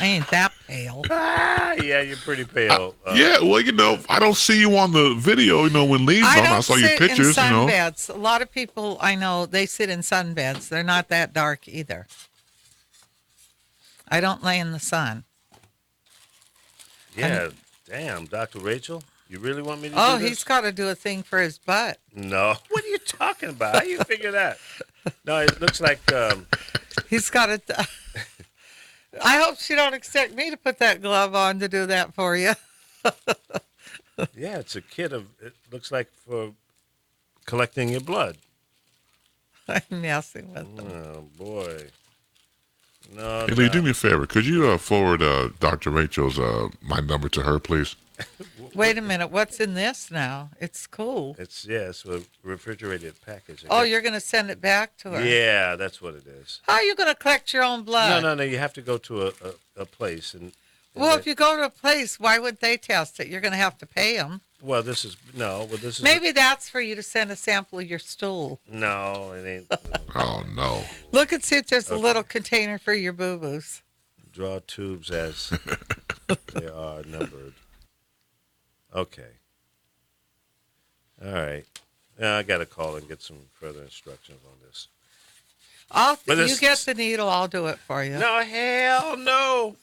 I ain't that pale. Yeah, you're pretty pale. Yeah, well, I don't see you on the video, when leaves I on. I don't saw your sit pictures, in sunbeds. A lot of people I know, they sit in sunbeds. They're not that dark either. I don't lay in the sun. Yeah. Damn, Dr. Rachel, you really want me to do Oh, this? he's got to do a thing for his butt. No. What are you talking about? How you figure that? No, it looks like. He's got to. I hope you don't expect me to put that glove on to do that for you. Yeah, it's a kit of. It looks like for collecting your blood. I'm messing with them. Oh boy. No. Hey, Lee, do me a favor. Could you forward Dr. Rachel's my number to her, please? Wait a minute. What's in this now? It's cool. It's a refrigerated package. Oh, you're going to send it back to her? Yeah, that's what it is. How are you going to collect your own blood? No. You have to go to a place and. Well, if you go to a place, why would they test it? You're going to have to pay them. Well, this is no. Well, this is Maybe that's for you to send a sample of your stool. no. It ain't. Oh, no. Look and see if there's a little container for your boo-boos. Draw tubes as they are numbered. Okay. All right. I got to call and get some further instructions on this. But You it's- get the needle, I'll do it for you. No, hell no.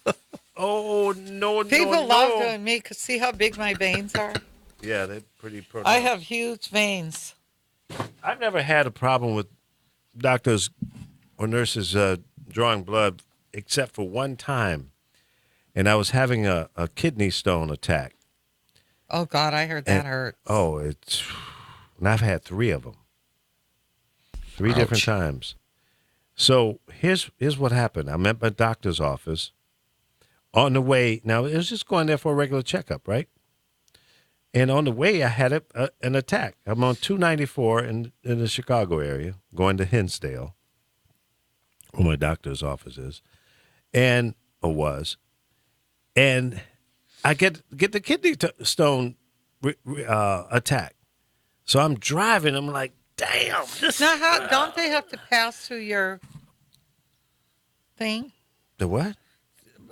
Oh, no, People no, love no. doing me because see how big my veins are? Yeah, they're pretty pronounced. I have huge veins. I've never had a problem with doctors or nurses drawing blood except for one time. And I was having a kidney stone attack. Oh, God, I heard that hurt. Oh, and I've had 3 of them. 3 different times. So here's what happened. I'm at my doctor's office. On the way, now it was just going there for a regular checkup, right? And on the way, I had an attack. I'm on 294 in the Chicago area, going to Hinsdale, where my doctor's office is, was. And I get the kidney stone attack. So I'm driving. I'm like, damn. Now, don't they have to pass through your thing? The what?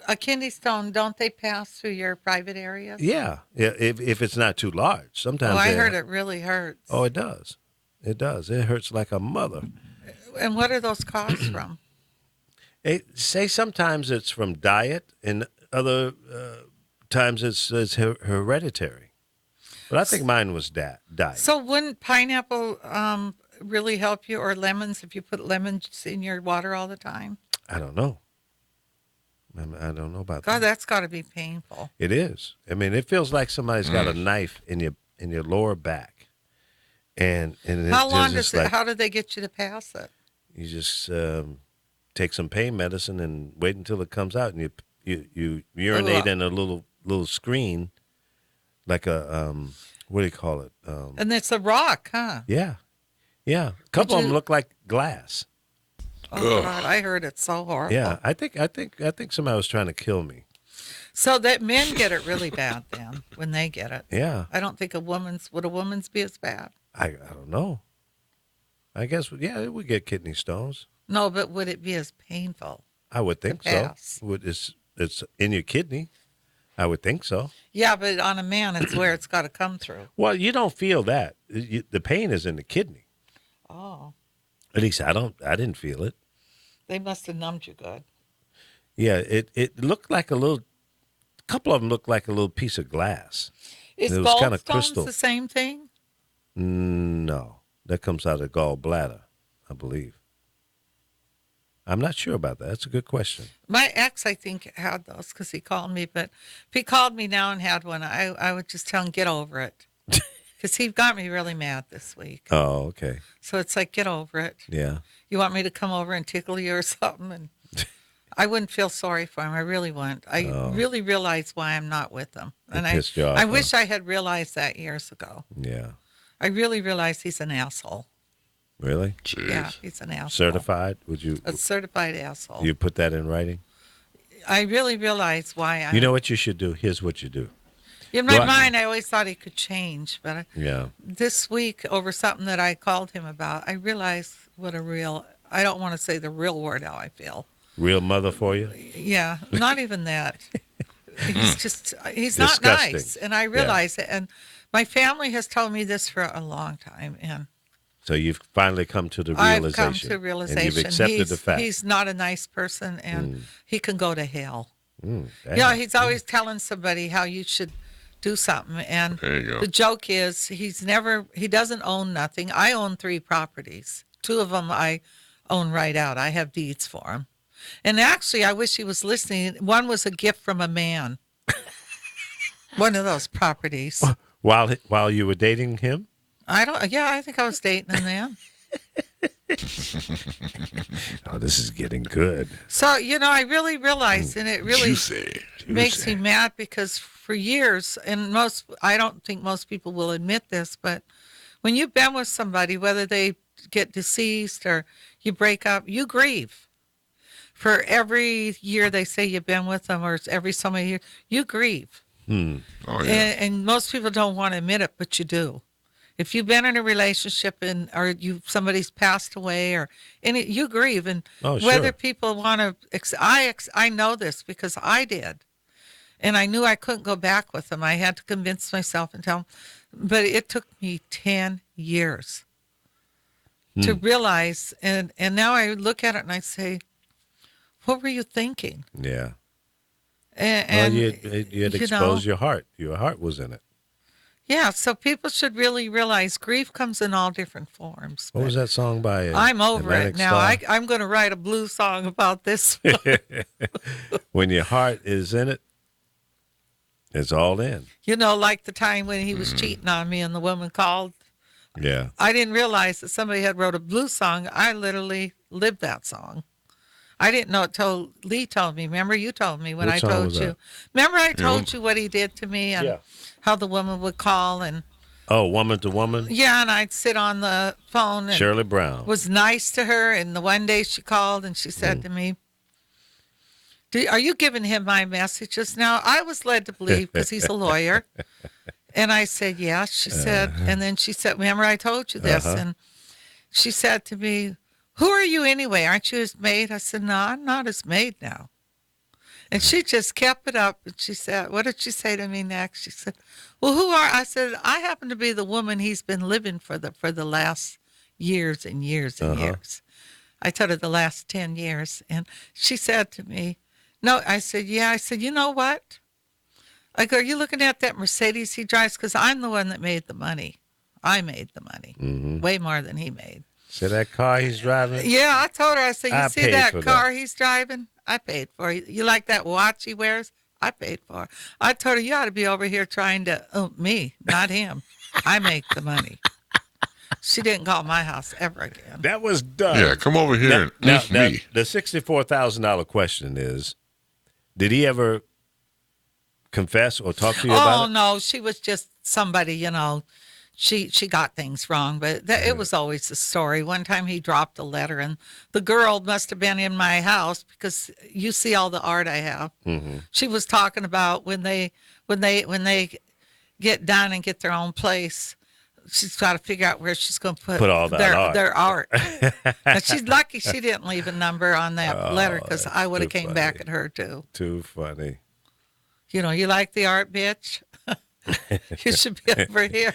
A kidney stone, don't they pass through your private areas? Yeah. If it's not too large. Sometimes Oh, I they- heard it really hurts. Oh, it does. It does. It hurts like a mother. And what are those caused from? Say sometimes it's from diet, and other times it's hereditary. But I think mine was diet. So wouldn't pineapple really help you, or lemons if you put lemons in your water all the time? I don't know. I don't know about God, that. that's got to be painful. It is. I mean, it feels like somebody's got a knife in your lower back, and How it's long just does it? like, How did they get you to pass it? you just take some pain medicine and wait until it comes out, and you urinate in a little screen, like a what do you call it? And it's a rock, huh? Yeah. A couple of them you- look like glass. Oh God, I heard it's so horrible. Yeah, I think somebody was trying to kill me. So that men get it really bad then when they get it. Yeah, I don't think would a woman's be as bad? I don't know. I guess it would get kidney stones. No, but would it be as painful? I would think so. pass. It's in your kidney. I would think so. Yeah, but on a man, it's where it's got to come through. Well, you don't feel that. The pain is in the kidney. Oh, At least I didn't feel it. they must have numbed you good. Yeah, it looked like a couple of them looked like a little piece of glass. Is It was kinda gallstones crystal. the same thing? No, that comes out of gallbladder, I believe. I'm not sure about that. That's a good question. My ex, I think, had those because he called me. But if he called me now and had one, I would just tell him, get over it. Because he got me really mad this week. Oh, okay. So it's like, get over it. Yeah. You want me to come over and tickle you or something? And I wouldn't feel sorry for him. I really wouldn't. I really realize why I'm not with him. And pissed you off, I huh? wish I had realized that years ago. Yeah. I really realized he's an asshole. Really? Jeez. Yeah, he's an asshole. Certified? Would you A certified asshole. you put that in writing? I really realize why I. You know what you should do? Here's what you do. In my Well, mind, I always thought he could change, but Yeah. this week, over something that I called him about, I realized what I don't want to say the real word how I feel. Real mother for you? Yeah, not even that. He's not Disgusting. nice. And I realize it. And my family has told me this for a long time. And So you've finally come to the I've realization. come to realization. And you've accepted the fact. He's not a nice person and he can go to hell. Damn. Yeah, he's always telling somebody how you should do something. And There you go. the joke is he doesn't own nothing. I own 3 properties. 2 of them I own right out. I have deeds for them. And actually, I wish he was listening. One was a gift from a man. One of those properties. While you were dating him? I think I was dating him then. Oh, this is getting good. So, I really realized, and it really Juicy. makes me mad because for years, and I don't think most people will admit this, but when you've been with somebody, whether they get deceased or you break up, you grieve. For every year they say you've been with them, or it's every so many years, you grieve. Oh, yeah. And most people don't want to admit it, but you do. If you've been in a relationship or somebody's passed away you grieve. And Oh, sure. whether people want to, I know this because I did. And I knew I couldn't go back with them. I had to convince myself and tell them. But it took me 10 years to realize. And now I look at it and I say, what were you thinking? Yeah. And Well, you had exposed your heart. Your heart was in it. yeah, so people should really realize grief comes in all different forms. What was that song by? I'm over Atlantic it now. Star? I'm going to write a blues song about this. When your heart is in it, it's all in. Like the time when he was cheating on me and the woman called. Yeah. I didn't realize that somebody had wrote a blues song. I literally lived that song. I didn't know it till Lee told me. Remember, you told me when What I song told was you. that? Remember, I told you what he did to me and Yeah. how the woman would call and Oh, Woman to Woman? yeah, and I'd sit on the phone and Shirley Brown. was nice to her. And the one day she called and she said to me, are you giving him my messages now? I was led to believe because he's a lawyer. And I said, yeah. She said, and then she said, remember I told you this. And she said to me, who are you anyway? Aren't you his maid? I said, no, I'm not his maid now. And she just kept it up. And she said, what did she say to me next? She said, well, who are, I said, I happen to be the woman he's been living for the last years and years and years. I told her the last 10 years. And she said to me, no, I said, yeah. I said, you know what? I go, are you looking at that Mercedes he drives? Because I'm the one that made the money. I made the money. Way more than he made. See that car he's driving? Yeah, I told her, I said, you I see paid that for car that. he's driving? I paid for it. You like that watch he wears? I paid for it. I told her, you ought to be over here trying to me, not him. I make the money. She didn't call my house ever again. That was done. Yeah, come over here and oof me. the $64,000 question is, did he ever confess or talk to you about Oh, it? no, she was just somebody, she got things wrong, but it was always a story. One time he dropped a letter, and the girl must have been in my house because you see all the art I have. She was talking about when they get done and get their own place, she's got to figure out where she's going to Put all that art. their art. And she's lucky she didn't leave a number on that letter because I would have too came back funny. at her too. Too funny. You like the art, bitch? You should be over here.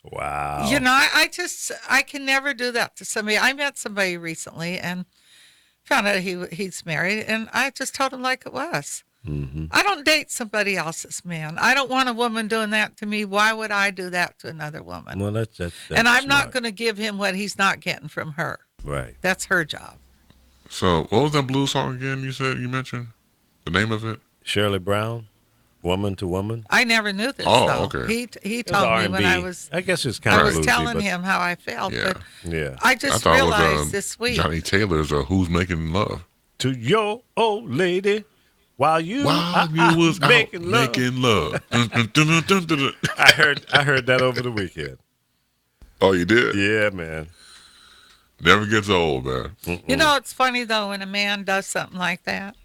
Wow. I can never do that to somebody. I met somebody recently and found out he's married, and I just told him like it was. I don't date somebody else's man. I don't want a woman doing that to me. Why would I do that to another woman? Well, that's and I'm not smart. going to give him what he's not getting from her. Right. That's her job. So, what was that blues song again you mentioned? The name of it? Shirley Brown, Woman to Woman. I never knew this. Oh, though. okay. He It was told me when I R&B. was I guess it's kind I of was bluesy, telling but him how I felt, Yeah. but yeah. I I just thought it realized was this week. Johnny Taylor's Who's Making Love. To your old lady, while you was out making love. making love. Dun. I heard that over the weekend. Oh, you did? Yeah, man. Never gets old, man. It's funny though when a man does something like that.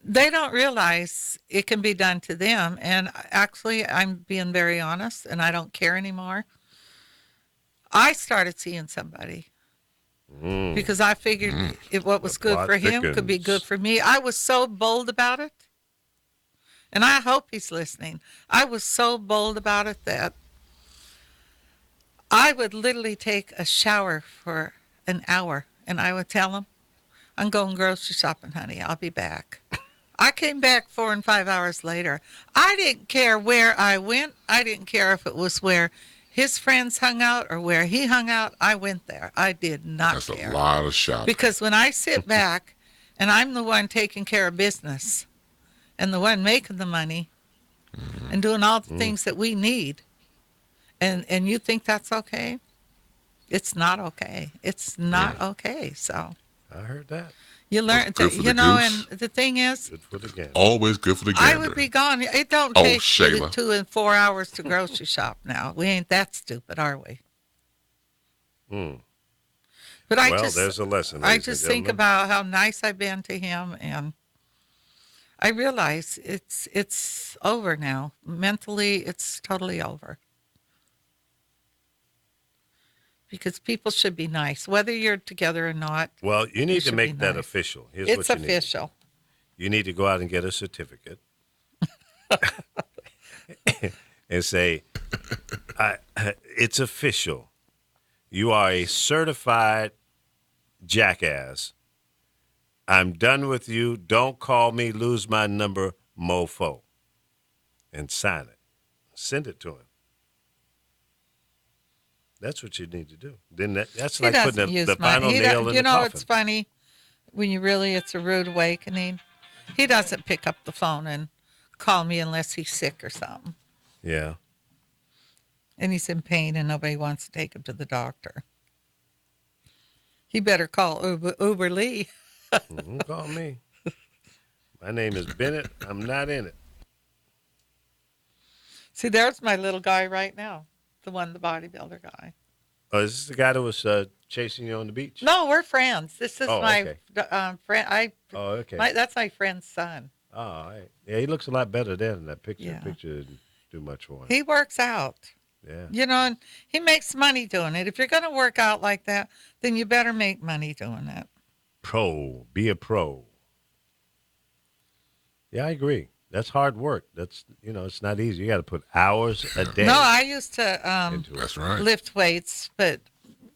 They don't realize it can be done to them. And actually, I'm being very honest, and I don't care anymore. I started seeing somebody because I figured what was The good plot for him could be thickens. good for me. I was so bold about it. And I hope he's listening. I was so bold about it that I would literally take a shower for an hour, and I would tell him, I'm going grocery shopping, honey. I'll be back. I came back 4 and 5 hours later. I didn't care where I went. I didn't care if it was where his friends hung out or where he hung out. I went there. I did not That's care. a lot of shopping. Because when I sit back and I'm the one taking care of business and the one making the money and doing all the things that we need, and you think that's okay? It's not okay. It's not okay. So I heard that. you learn, Good for the goose. and the thing is, Good for the game. Always good for the I gander. would be gone. It don't Oh, take Shayla. 2 and 4 hours to grocery shop now. We ain't that stupid, are we? But Well, there's a lesson. I ladies and just think gentlemen. about how nice I've been to him, and I realize it's over now. Mentally, it's totally over. Because people should be nice, whether you're together or not. Well, you need to should make be that nice. official. Here's It's what you official. need. You need to go out and get a certificate and say, it's official. You are a certified jackass. I'm done with you. Don't call me, lose my number, mofo. And sign it. Send it to him. That's what you need to do. Then that's He like doesn't putting use the money. final nail in You the know, coffin. it's funny when it's a rude awakening. He doesn't pick up the phone and call me unless he's sick or something. Yeah. And he's in pain and nobody wants to take him to the doctor. He better call Uber Lee. Don't call me. My name is Bennett. I'm not in it. See, there's my little guy right now. The bodybuilder guy. Oh, is this the guy that was chasing you on the beach? No, we're friends. This is Oh, my okay. friend. Oh, okay. That's my friend's son. Oh, all right. Yeah, he looks a lot better there in that picture. Yeah. Picture didn't do much for him. He works out. Yeah. And he makes money doing it. If you're going to work out like that, then you better make money doing it. Pro. Be a pro. Yeah, I agree. That's hard work. That's, it's not easy. You got to put hours a day No, I used to into it. That's right. lift weights, but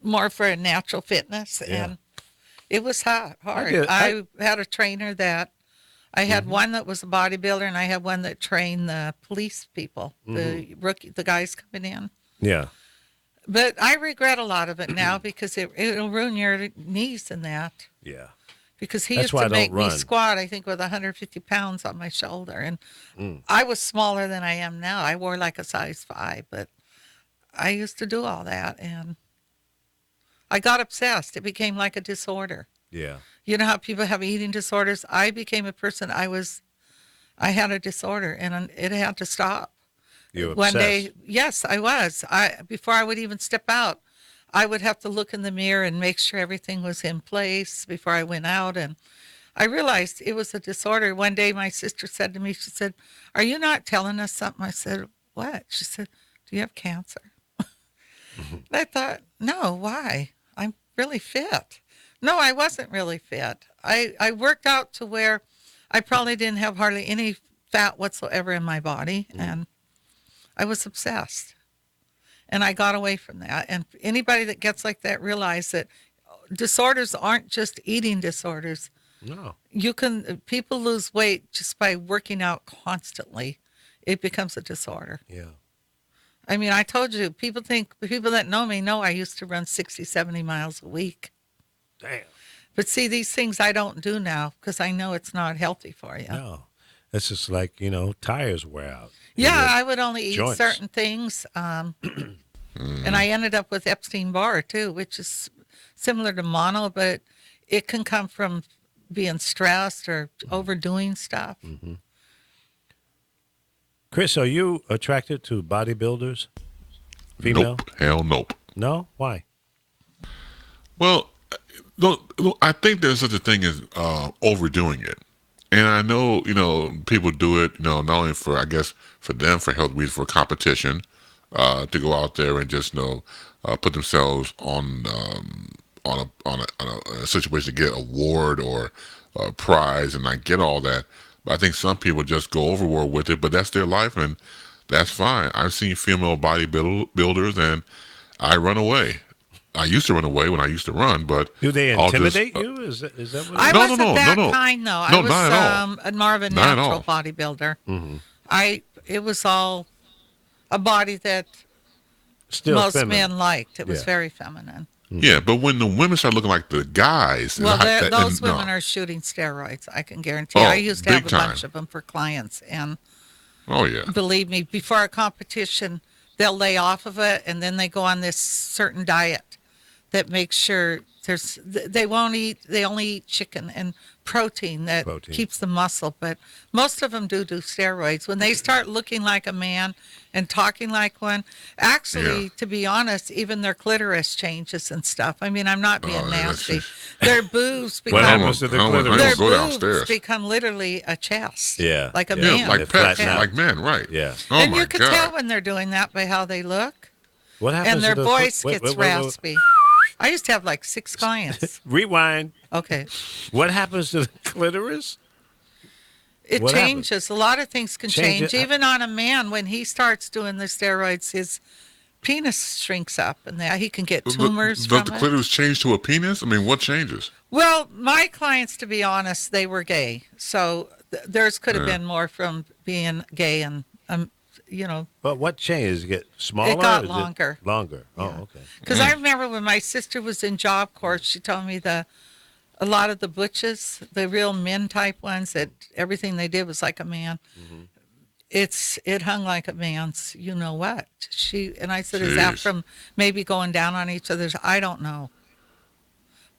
more for natural fitness, Yeah. and it was hard. I I had a trainer that I had one that was a bodybuilder, and I had one that trained the police people, the guys coming in. Yeah. But I regret a lot of it now because it'll ruin your knees and that. Yeah. Because he That's used why I to don't make me run. squat, I think, with 150 pounds on my shoulder. And I was smaller than I am now. I wore like a size 5, but I used to do all that. And I got obsessed. It became like a disorder. Yeah. You know how people have eating disorders? I became a person, I had a disorder, and it had to stop. You're One day, obsessed. yes, I was. Before I would even step out, I would have to look in the mirror and make sure everything was in place before I went out. And I realized it was a disorder. One day, my sister said to me, she said, "Are you not telling us something?" I said, "What?" She said, "Do you have cancer?" And I thought, no, why? I'm really fit. No, I wasn't really fit. I worked out to where I probably didn't have hardly any fat whatsoever in my body, and I was obsessed. And I got away from that. And anybody that gets like that realize that disorders aren't just eating disorders. No. People lose weight just by working out constantly. It becomes a disorder. Yeah. I mean, I told you, people that know me know I used to run 60, 70 miles a week. Damn. But see, these things I don't do now because I know it's not healthy for you. No. It's just like, tires wear out. Yeah, I would only eat joints. certain things. And I ended up with Epstein-Barr, too, which is similar to mono, but it can come from being stressed or overdoing stuff. Chris, are you attracted to bodybuilders? Female? Nope. Hell nope. No? Why? Well, look, I think there's such a thing as overdoing it. And I know, people do it, not only for, I guess, for them, for health reasons, for competition, to go out there and just, put themselves on a situation to get an award or a prize, and I get all that. But I think some people just go overboard with it, but that's their life, and that's fine. I've seen female bodybuilders, and I run away. I used to run away when I used to run, but Do they I'll just, intimidate you? Is that what I it is? No, wasn't no, that no. kind, though. No, I was not at all. more of a Not at natural all. bodybuilder. It was all a body that Still most feminine. men liked. It was Yeah. very feminine. Yeah, but when the women start looking like the guys, Well, and those no. women are shooting steroids. I can guarantee. Oh, I used to have big a bunch time. of them for clients, and Oh yeah, believe me, before a competition, they'll lay off of it, and then they go on this certain diet that makes sure they won't eat. They only eat chicken and protein that Protein. keeps the muscle. But most of them do steroids. When they start looking like a man and talking like one, actually, Yeah. to be honest, even their clitoris changes and stuff. I mean, I'm not being Oh, yeah, nasty. that's Their boobs What become happens to the I don't clitoris? their go boobs downstairs. become literally a chest. Yeah, like a yeah. man. Yeah, like They pets, flatten out. like men, right? Yeah. Oh And my you can God. tell when they're doing that by how they look. What happens And their to the voice wait, gets wait, wait, wait. raspy. I used to have like 6 clients. Rewind. Okay. What happens to the clitoris? It What changes. A lot of things can Change change. it- Even on a man, when he starts doing the steroids, his penis shrinks up and that he can get tumors Does from the it. clitoris change to a penis? I mean, what changes? Well, my clients, to be honest, they were gay. So theirs could have been more from being gay and, But what changes? It get smaller? It got or is longer. Longer. Oh, Yeah. okay. Because I remember when my sister was in Job Corps, she told me a lot of the butches, the real men type ones, that everything they did was like a man. It hung like a man's, you know what? And I said, is that Jeez. from maybe going down on each other's? I don't know,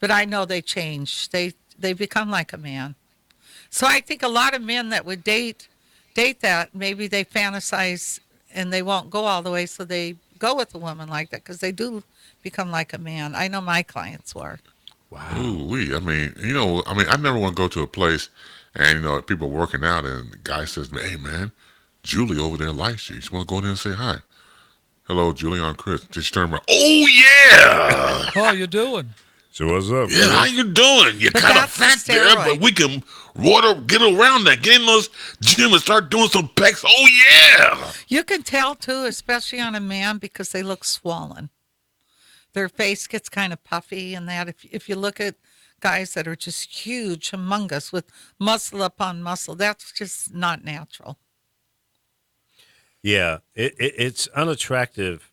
but I know they change. They become like a man. So I think a lot of men that would date that, maybe they fantasize and they won't go all the way, so they go with a woman like that because they do become like a man. I know my clients were. Wow. Ooh, I mean, I never want to go to a place and, people working out and the guy says, hey, man, Julie over there likes you. You just want to go in there and say hi. Hello, Julie, I'm Chris. Just turn around. Oh, yeah. How you doing? So what's up? Yeah, how you doing? You're But kind of that's fat the there, steroid. but we can get around that. Get in those gym and start doing some pecs. Oh, yeah. You can tell too, especially on a man, because they look swollen. Their face gets kind of puffy and that. If you look at guys that are just huge, humongous, with muscle upon muscle. That's just not natural. Yeah, it's unattractive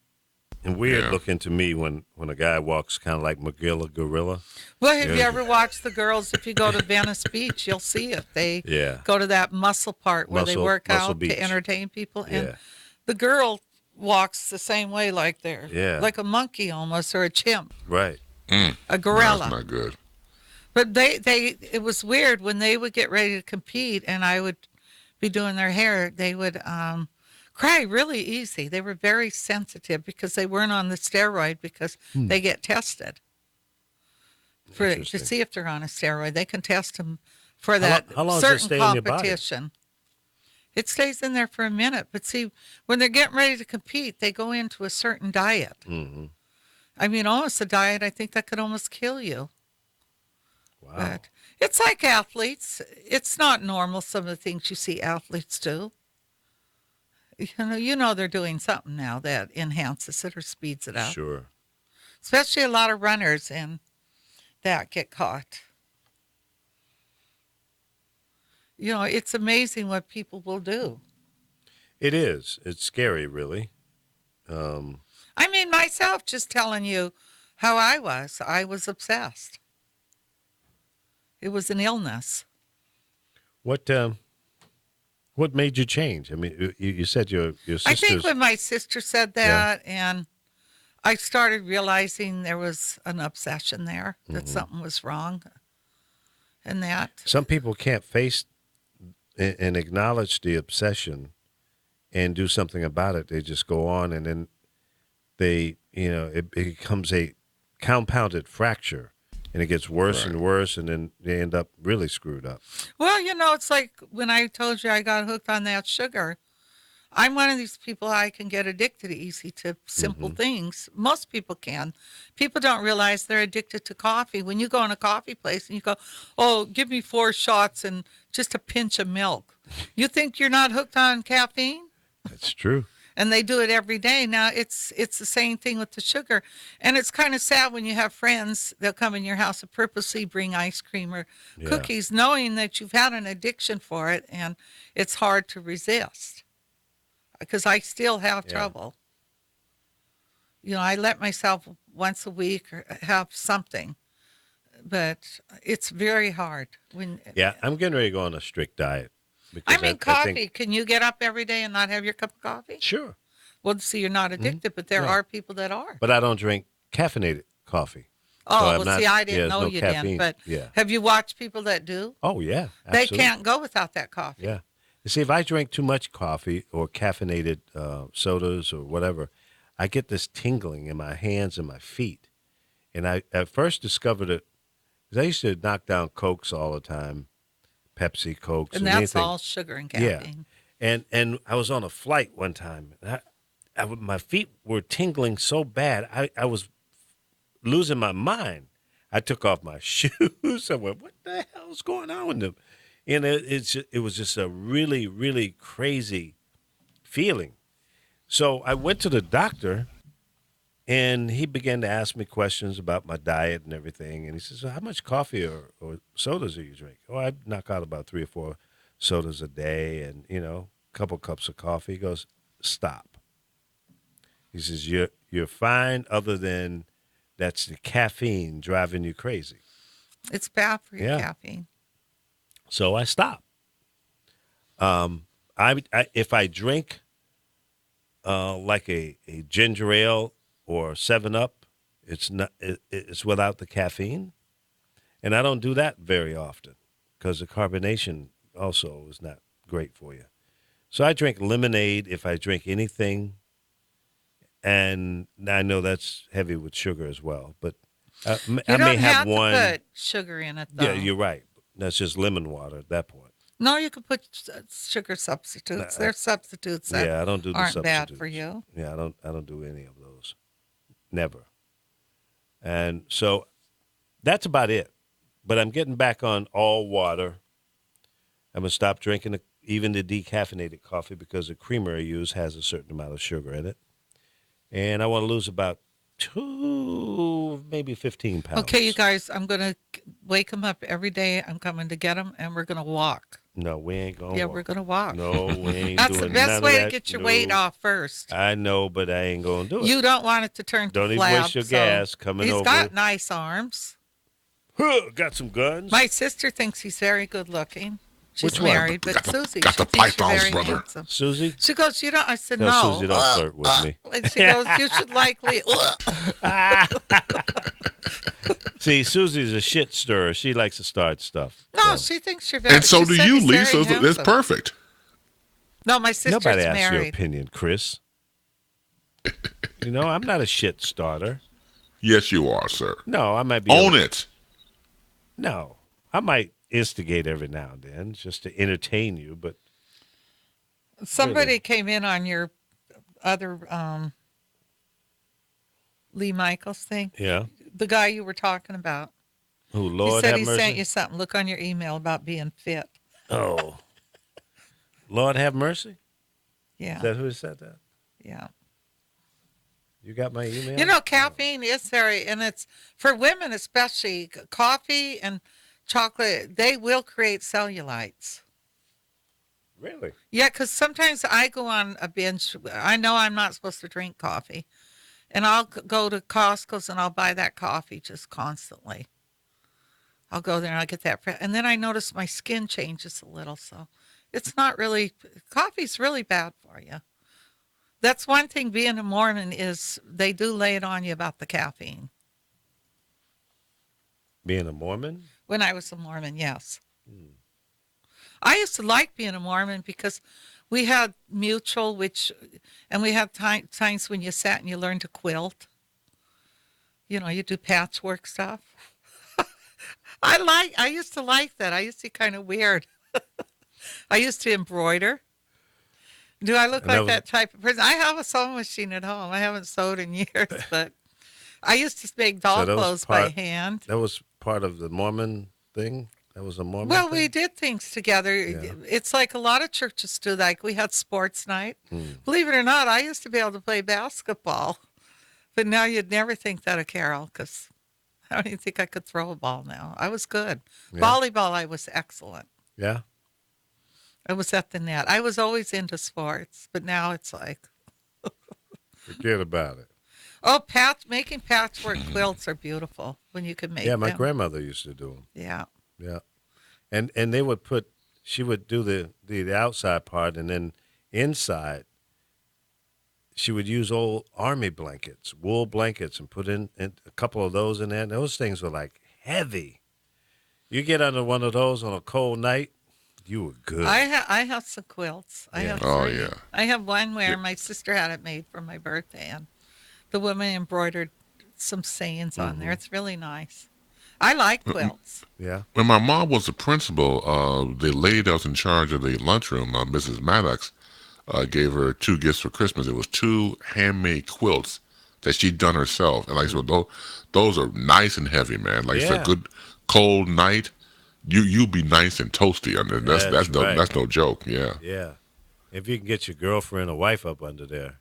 and weird Yeah. looking to me when a guy walks kind of like Magilla Gorilla. Well, have you Yeah. ever watched the girls? If you go to Venice Beach, you'll see it. They Yeah. go to that muscle part where they work Muscle out Beach. to entertain people. And Yeah. the girl walks the same way, like they're Yeah. like a monkey almost, or a chimp, Right. a No, gorilla. that's not good. But it was weird when they would get ready to compete and I would be doing their hair, they would cry really easy. They were very sensitive because they weren't on the steroid because they get tested to Interesting. see if they're on a steroid. They can test them for How that how long does it certain stay in your body? competition. It stays in there for a minute, but see, when they're getting ready to compete, they go into a certain diet. Mm-hmm. I mean, almost a diet, I think that could almost kill you. Wow. But it's like athletes. It's not normal, some of the things you see athletes do. You know they're doing something now that enhances it or speeds it up. Sure. Especially a lot of runners and that get caught. It's amazing what people will do. It is. It's scary, really. I mean, myself, just telling you how I was obsessed. It was an illness. What made you change? I mean, you said your sisters. I think when my sister said that, and I started realizing there was an obsession there, that something was wrong, and that. Some people can't face and acknowledge the obsession and do something about it. They just go on, and then it becomes a compounded fracture, and it gets worse and worse, and then they end up really screwed up. Well, it's like when I told you I got hooked on that sugar. I'm one of these people, I can get addicted easy to simple things. Most people can. People don't realize they're addicted to coffee. When you go in a coffee place and you go, oh, give me 4 shots and just a pinch of milk. You think you're not hooked on caffeine? That's true. And they do it every day. Now, it's the same thing with the sugar. And it's kind of sad when you have friends, they'll come in your house and purposely bring ice cream or cookies, knowing that you've had an addiction for it, and it's hard to resist. Because I still have trouble. I let myself once a week or have something. But it's very hard. Yeah, I'm getting ready to go on a strict diet. Because I mean, coffee. Can you get up every day and not have your cup of coffee? Sure. Well, see, you're not addicted, but there are people that are. But I don't drink caffeinated coffee. Oh, I'm well, not- see, I didn't there's know no you caffeine. didn't. But Yeah. have you watched people that do? Oh, yeah. They Absolutely. can't go without that coffee. Yeah. You see, if I drink too much coffee or caffeinated sodas or whatever, I get this tingling in my hands and my feet. And I at first discovered it because I used to knock down Cokes all the time, Pepsi, Cokes, And that's anything. all sugar and Yeah. caffeine. And I was on a flight one time. And my feet were tingling so bad, I was losing my mind. I took off my shoes. I went, what the hell's going on with them? And it was just a really, really crazy feeling. So I went to the doctor, and he began to ask me questions about my diet and everything. And he says, how much coffee or sodas do you drink? Oh, I knock out about 3 or 4 sodas a day and, a couple cups of coffee. He goes, stop. He says, you're fine other than that's the caffeine driving you crazy. It's bad for your Yeah. caffeine. So I stopped. If I drink like a ginger ale or 7-Up, it's without the caffeine, and I don't do that very often because the carbonation also is not great for you. So I drink lemonade if I drink anything, and I know that's heavy with sugar as well. But I You may don't have have one. to put sugar in it, though. Yeah, you're right. That's just lemon water at that point. No, you could put sugar substitutes. There's substitutes that Yeah, I don't do the aren't bad substitutes. for you. Yeah, I don't do any of those. Never. And so that's about it. But I'm getting back on all water. I'm gonna stop drinking even the decaffeinated coffee because the creamer I use has a certain amount of sugar in it. And I want to lose about maybe 15 pounds. Okay, you guys, I'm going to wake him up every day. I'm coming to get him, and we're going to walk. No, we ain't going. Yeah, we're going to walk. No, we ain't That's doing the best none of way to that. get your No. weight off first. I know, but I ain't gonna do it. You don't want it to turn to Don't even flab, waste your so gas coming he's over. got nice arms. Huh, got some guns. My sister thinks he's very good looking. She's Which one? married, but Susie, got she the thinks you're pythons, very brother. handsome. Susie? She goes, you don't. I said, No, no. Susie, don't flirt with me. And she goes, you should likely. See, Susie's a shit stirrer. She likes to start stuff. No, she thinks you're very. And so she do said you, he's very Lisa. That's handsome. perfect. No, my sister's Nobody asks your married. opinion, Chris. You know, I'm not a shit starter. Yes, you are, sir. No, I might be. Own it. No, I might instigate every now and then just to entertain you, but Somebody came in on your other Lee Michaels thing. yeah. The guy you were talking about. Who, He Lord said have he mercy? sent you something. Look on your email about being fit. Oh. Lord have mercy? Yeah. Is that who said that? Yeah. You got my email? You know, caffeine is very, and it's for women especially. Coffee and chocolate, they will create cellulites. Really? Yeah, because sometimes I go on a binge. I know I'm not supposed to drink coffee, and I'll go to Costco's and I'll buy that coffee just constantly. I'll go there and I'll get that, and then I notice my skin changes a little. So it's not really, coffee's really bad for you. That's one thing being a Mormon is they do lay it on you about the caffeine. Being a Mormon? When I was a Mormon, yes. I used to like being a Mormon because we had mutual, and we had times when you sat and you learned to quilt. You know, you do patchwork stuff. I used to like that. I used to be kind of weird. I used to embroider. Do I look And that like was- that type of person? I have a sewing machine at home. I haven't sewed in years, but I used to make doll So that was clothes by part- hand. That was part of the Mormon thing? That was a Mormon Well, thing? we did things together. Yeah. It's like a lot of churches do. Like we had sports night. Hmm. Believe it or not, I used to be able to play basketball, but now you'd never think that of Carol because I don't even think I could throw a ball now. I was good. Yeah. Volleyball, I was excellent. Yeah? I was at the net. I was always into sports, but now it's like, Forget about it. oh, making patchwork quilts are beautiful when you can make Yeah, my them. grandmother used to do them. Yeah. Yeah. And they would she would do the outside part, and then inside she would use old army blankets, wool blankets, and put in a couple of those in there. And those things were like heavy. You get under one of those on a cold night, you were good. I have some quilts. I Yeah. have Oh, 3. yeah. I have one where my sister had it made for my birthday, and the woman embroidered some sayings on there. It's really nice. I like quilts. Yeah. When my mom was the principal, the lady that was in charge of the lunchroom, Mrs. Maddox, gave her 2 gifts for Christmas. It was 2 handmade quilts that she'd done herself. And like so those are nice and heavy, man. Like it's Yeah. a good cold night. You be nice and toasty under that's That's right. that's no joke. Yeah. Yeah. If you can get your girlfriend or wife up under there,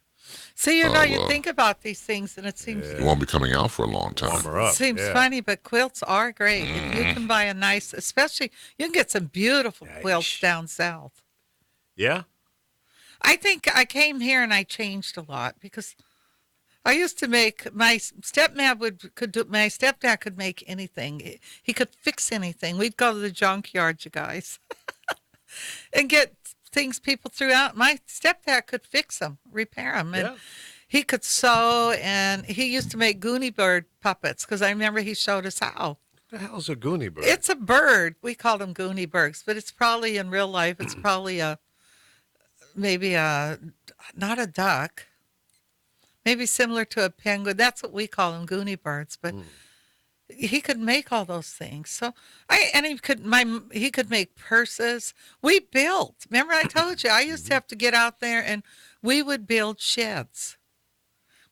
See, you know, Oh, you well. think about these things, and it seems You won't be coming out for a long time. warm her up. seems yeah. funny, but quilts are great. If you can buy a nice, especially you can get some beautiful quilts Yeesh. down south. Yeah? I think I came here and I changed a lot because I used to make my stepdad could make anything. He could fix anything. We'd go to the junkyard, you guys, and get things people threw out. My stepdad could fix them, repair them, and Yeah. he could sew. And he used to make Goonie bird puppets because I remember he showed us how. What the hell's a Goonie bird? It's a bird. We call them Goonie birds, but it's probably in real life. It's probably not a duck. Maybe similar to a penguin. That's what we call them, Goonie birds. But he could make all those things. So he could make purses. We built. Remember I told you I used to have to get out there and we would build sheds.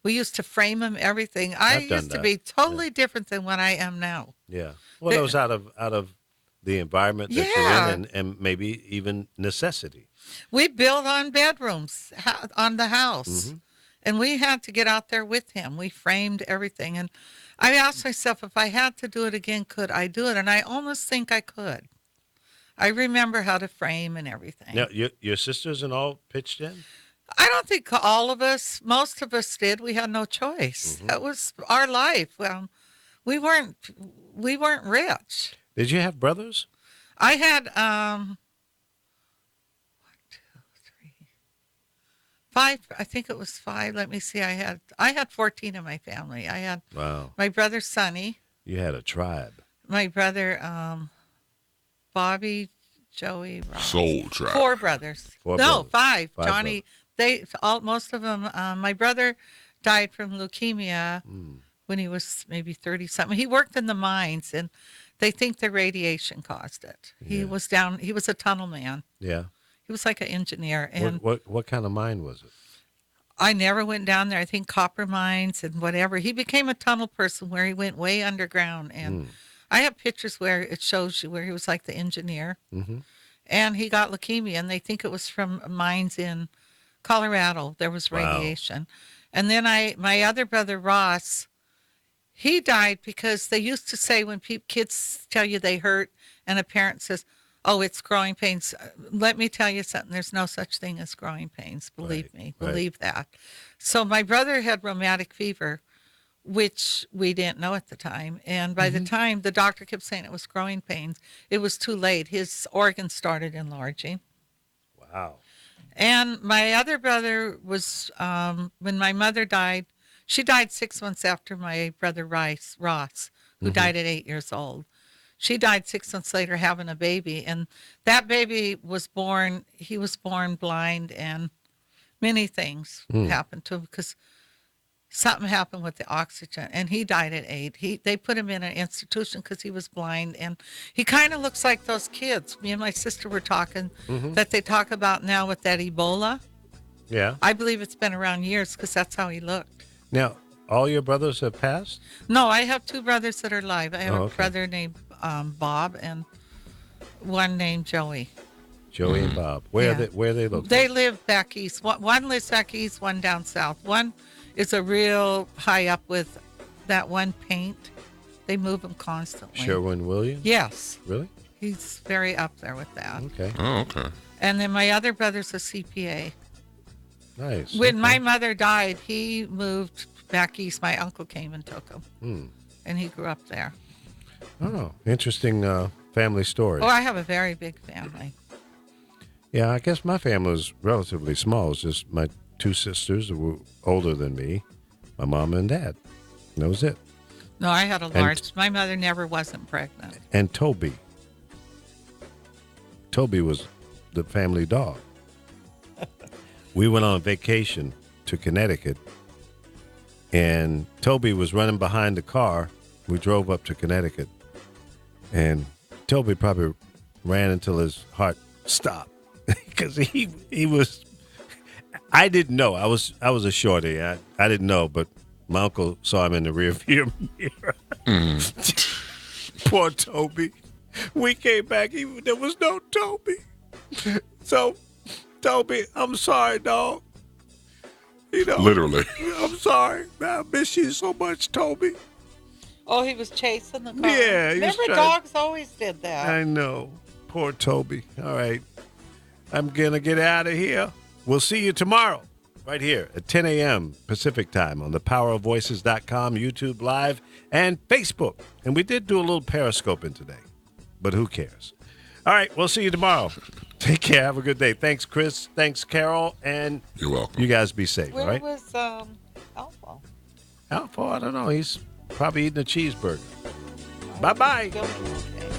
We used to frame them, everything. I I've done used to that. be totally different than what I am now. Yeah. Well, that was out of the environment that Yeah. you're in, and maybe even necessity. We built on bedrooms on the house. And we had to get out there with him. We framed everything. And I asked myself, if I had to do it again, could I do it? And I almost think I could. I remember how to frame and everything. Now, your sisters and all pitched in? I don't think all of us, most of us did. We had no choice. That was our life. Well, we weren't rich. Did you have brothers? I had 1, 2, 3, 5. I think it was 5. Let me see. I had 14 in my family. I had Wow. my brother Sonny, You had a tribe. my brother Bobby, Joey, Rob. Soul Tribe. 4 brothers. Four No, brothers. 5. Five Johnny. Most of them. My brother died from leukemia when he was maybe 30 something. He worked in the mines, and they think the radiation caused it. He was down. He was a tunnel man. Yeah. He was like an engineer, and What kind of mine was it? I never went down there. I think copper mines and whatever. He became a tunnel person where he went way underground, and I have pictures where it shows you where he was like the engineer, and he got leukemia, and they think it was from mines in Colorado. There was radiation. And then my other brother Ross, he died because they used to say when kids tell you they hurt and a parent says, oh, it's growing pains. Let me tell you something. There's no such thing as growing pains. Believe me. right. Believe that. So my brother had rheumatic fever, which we didn't know at the time. And by the time the doctor kept saying it was growing pains, it was too late. His organs started enlarging. Wow. And my other brother was, when my mother died, she died 6 months after my brother Ross, who died at 8 years old. She died 6 months later having a baby. And that baby was born, he was born blind, and many things happened to him because something happened with the oxygen, and he died at 8. They put him in an institution because he was blind, and he kind of looks like those kids. Me and my sister were talking that they talk about now with that Ebola. Yeah. I believe it's been around years because that's how he looked. Now, all your brothers have passed? No, I have 2 brothers that are alive. I have Oh, a okay. brother named Bob and one named Joey. Joey and Bob. Where Yeah. are they located? They live back east. One lives back east, one down south. One is a real high up with that one paint. They move him constantly. Sherwin Williams? Yes, Really? he's very up there with that. Okay. Oh, okay. And then my other brother's a CPA. Nice. When Okay. my mother died, he moved back east. My uncle came and took him, and he grew up there. Oh, interesting family story. Oh, I have a very big family. Yeah, I guess my family was relatively small. It's just my 2 sisters who were older than me, my mom and dad. And that was it. No, I had a large. My mother never wasn't pregnant. And Toby. Toby was the family dog. We went on vacation to Connecticut, and Toby was running behind the car. We drove up to Connecticut, and Toby probably ran until his heart stopped because he was. I didn't know. I was a shorty. I didn't know, but my uncle saw him in the rear view mirror. Poor Toby. We came back. There was no Toby. So, Toby, I'm sorry, dog. You know, Literally. I'm sorry. I miss you so much, Toby. Oh, he was chasing the car. Yeah, he was Remember, trying- dogs always did that. I know. Poor Toby. All right. I'm going to get out of here. We'll see you tomorrow right here at 10 a.m. Pacific time on the powerofvoices.com, YouTube Live, and Facebook. And we did do a little Periscoping today, but who cares? All right. We'll see you tomorrow. Take care. Have a good day. Thanks, Chris. Thanks, Carol. And You're welcome. you guys be safe, Where all right? was Alpha? Alpha, I don't know. He's probably eating a cheeseburger. Bye-bye. Okay.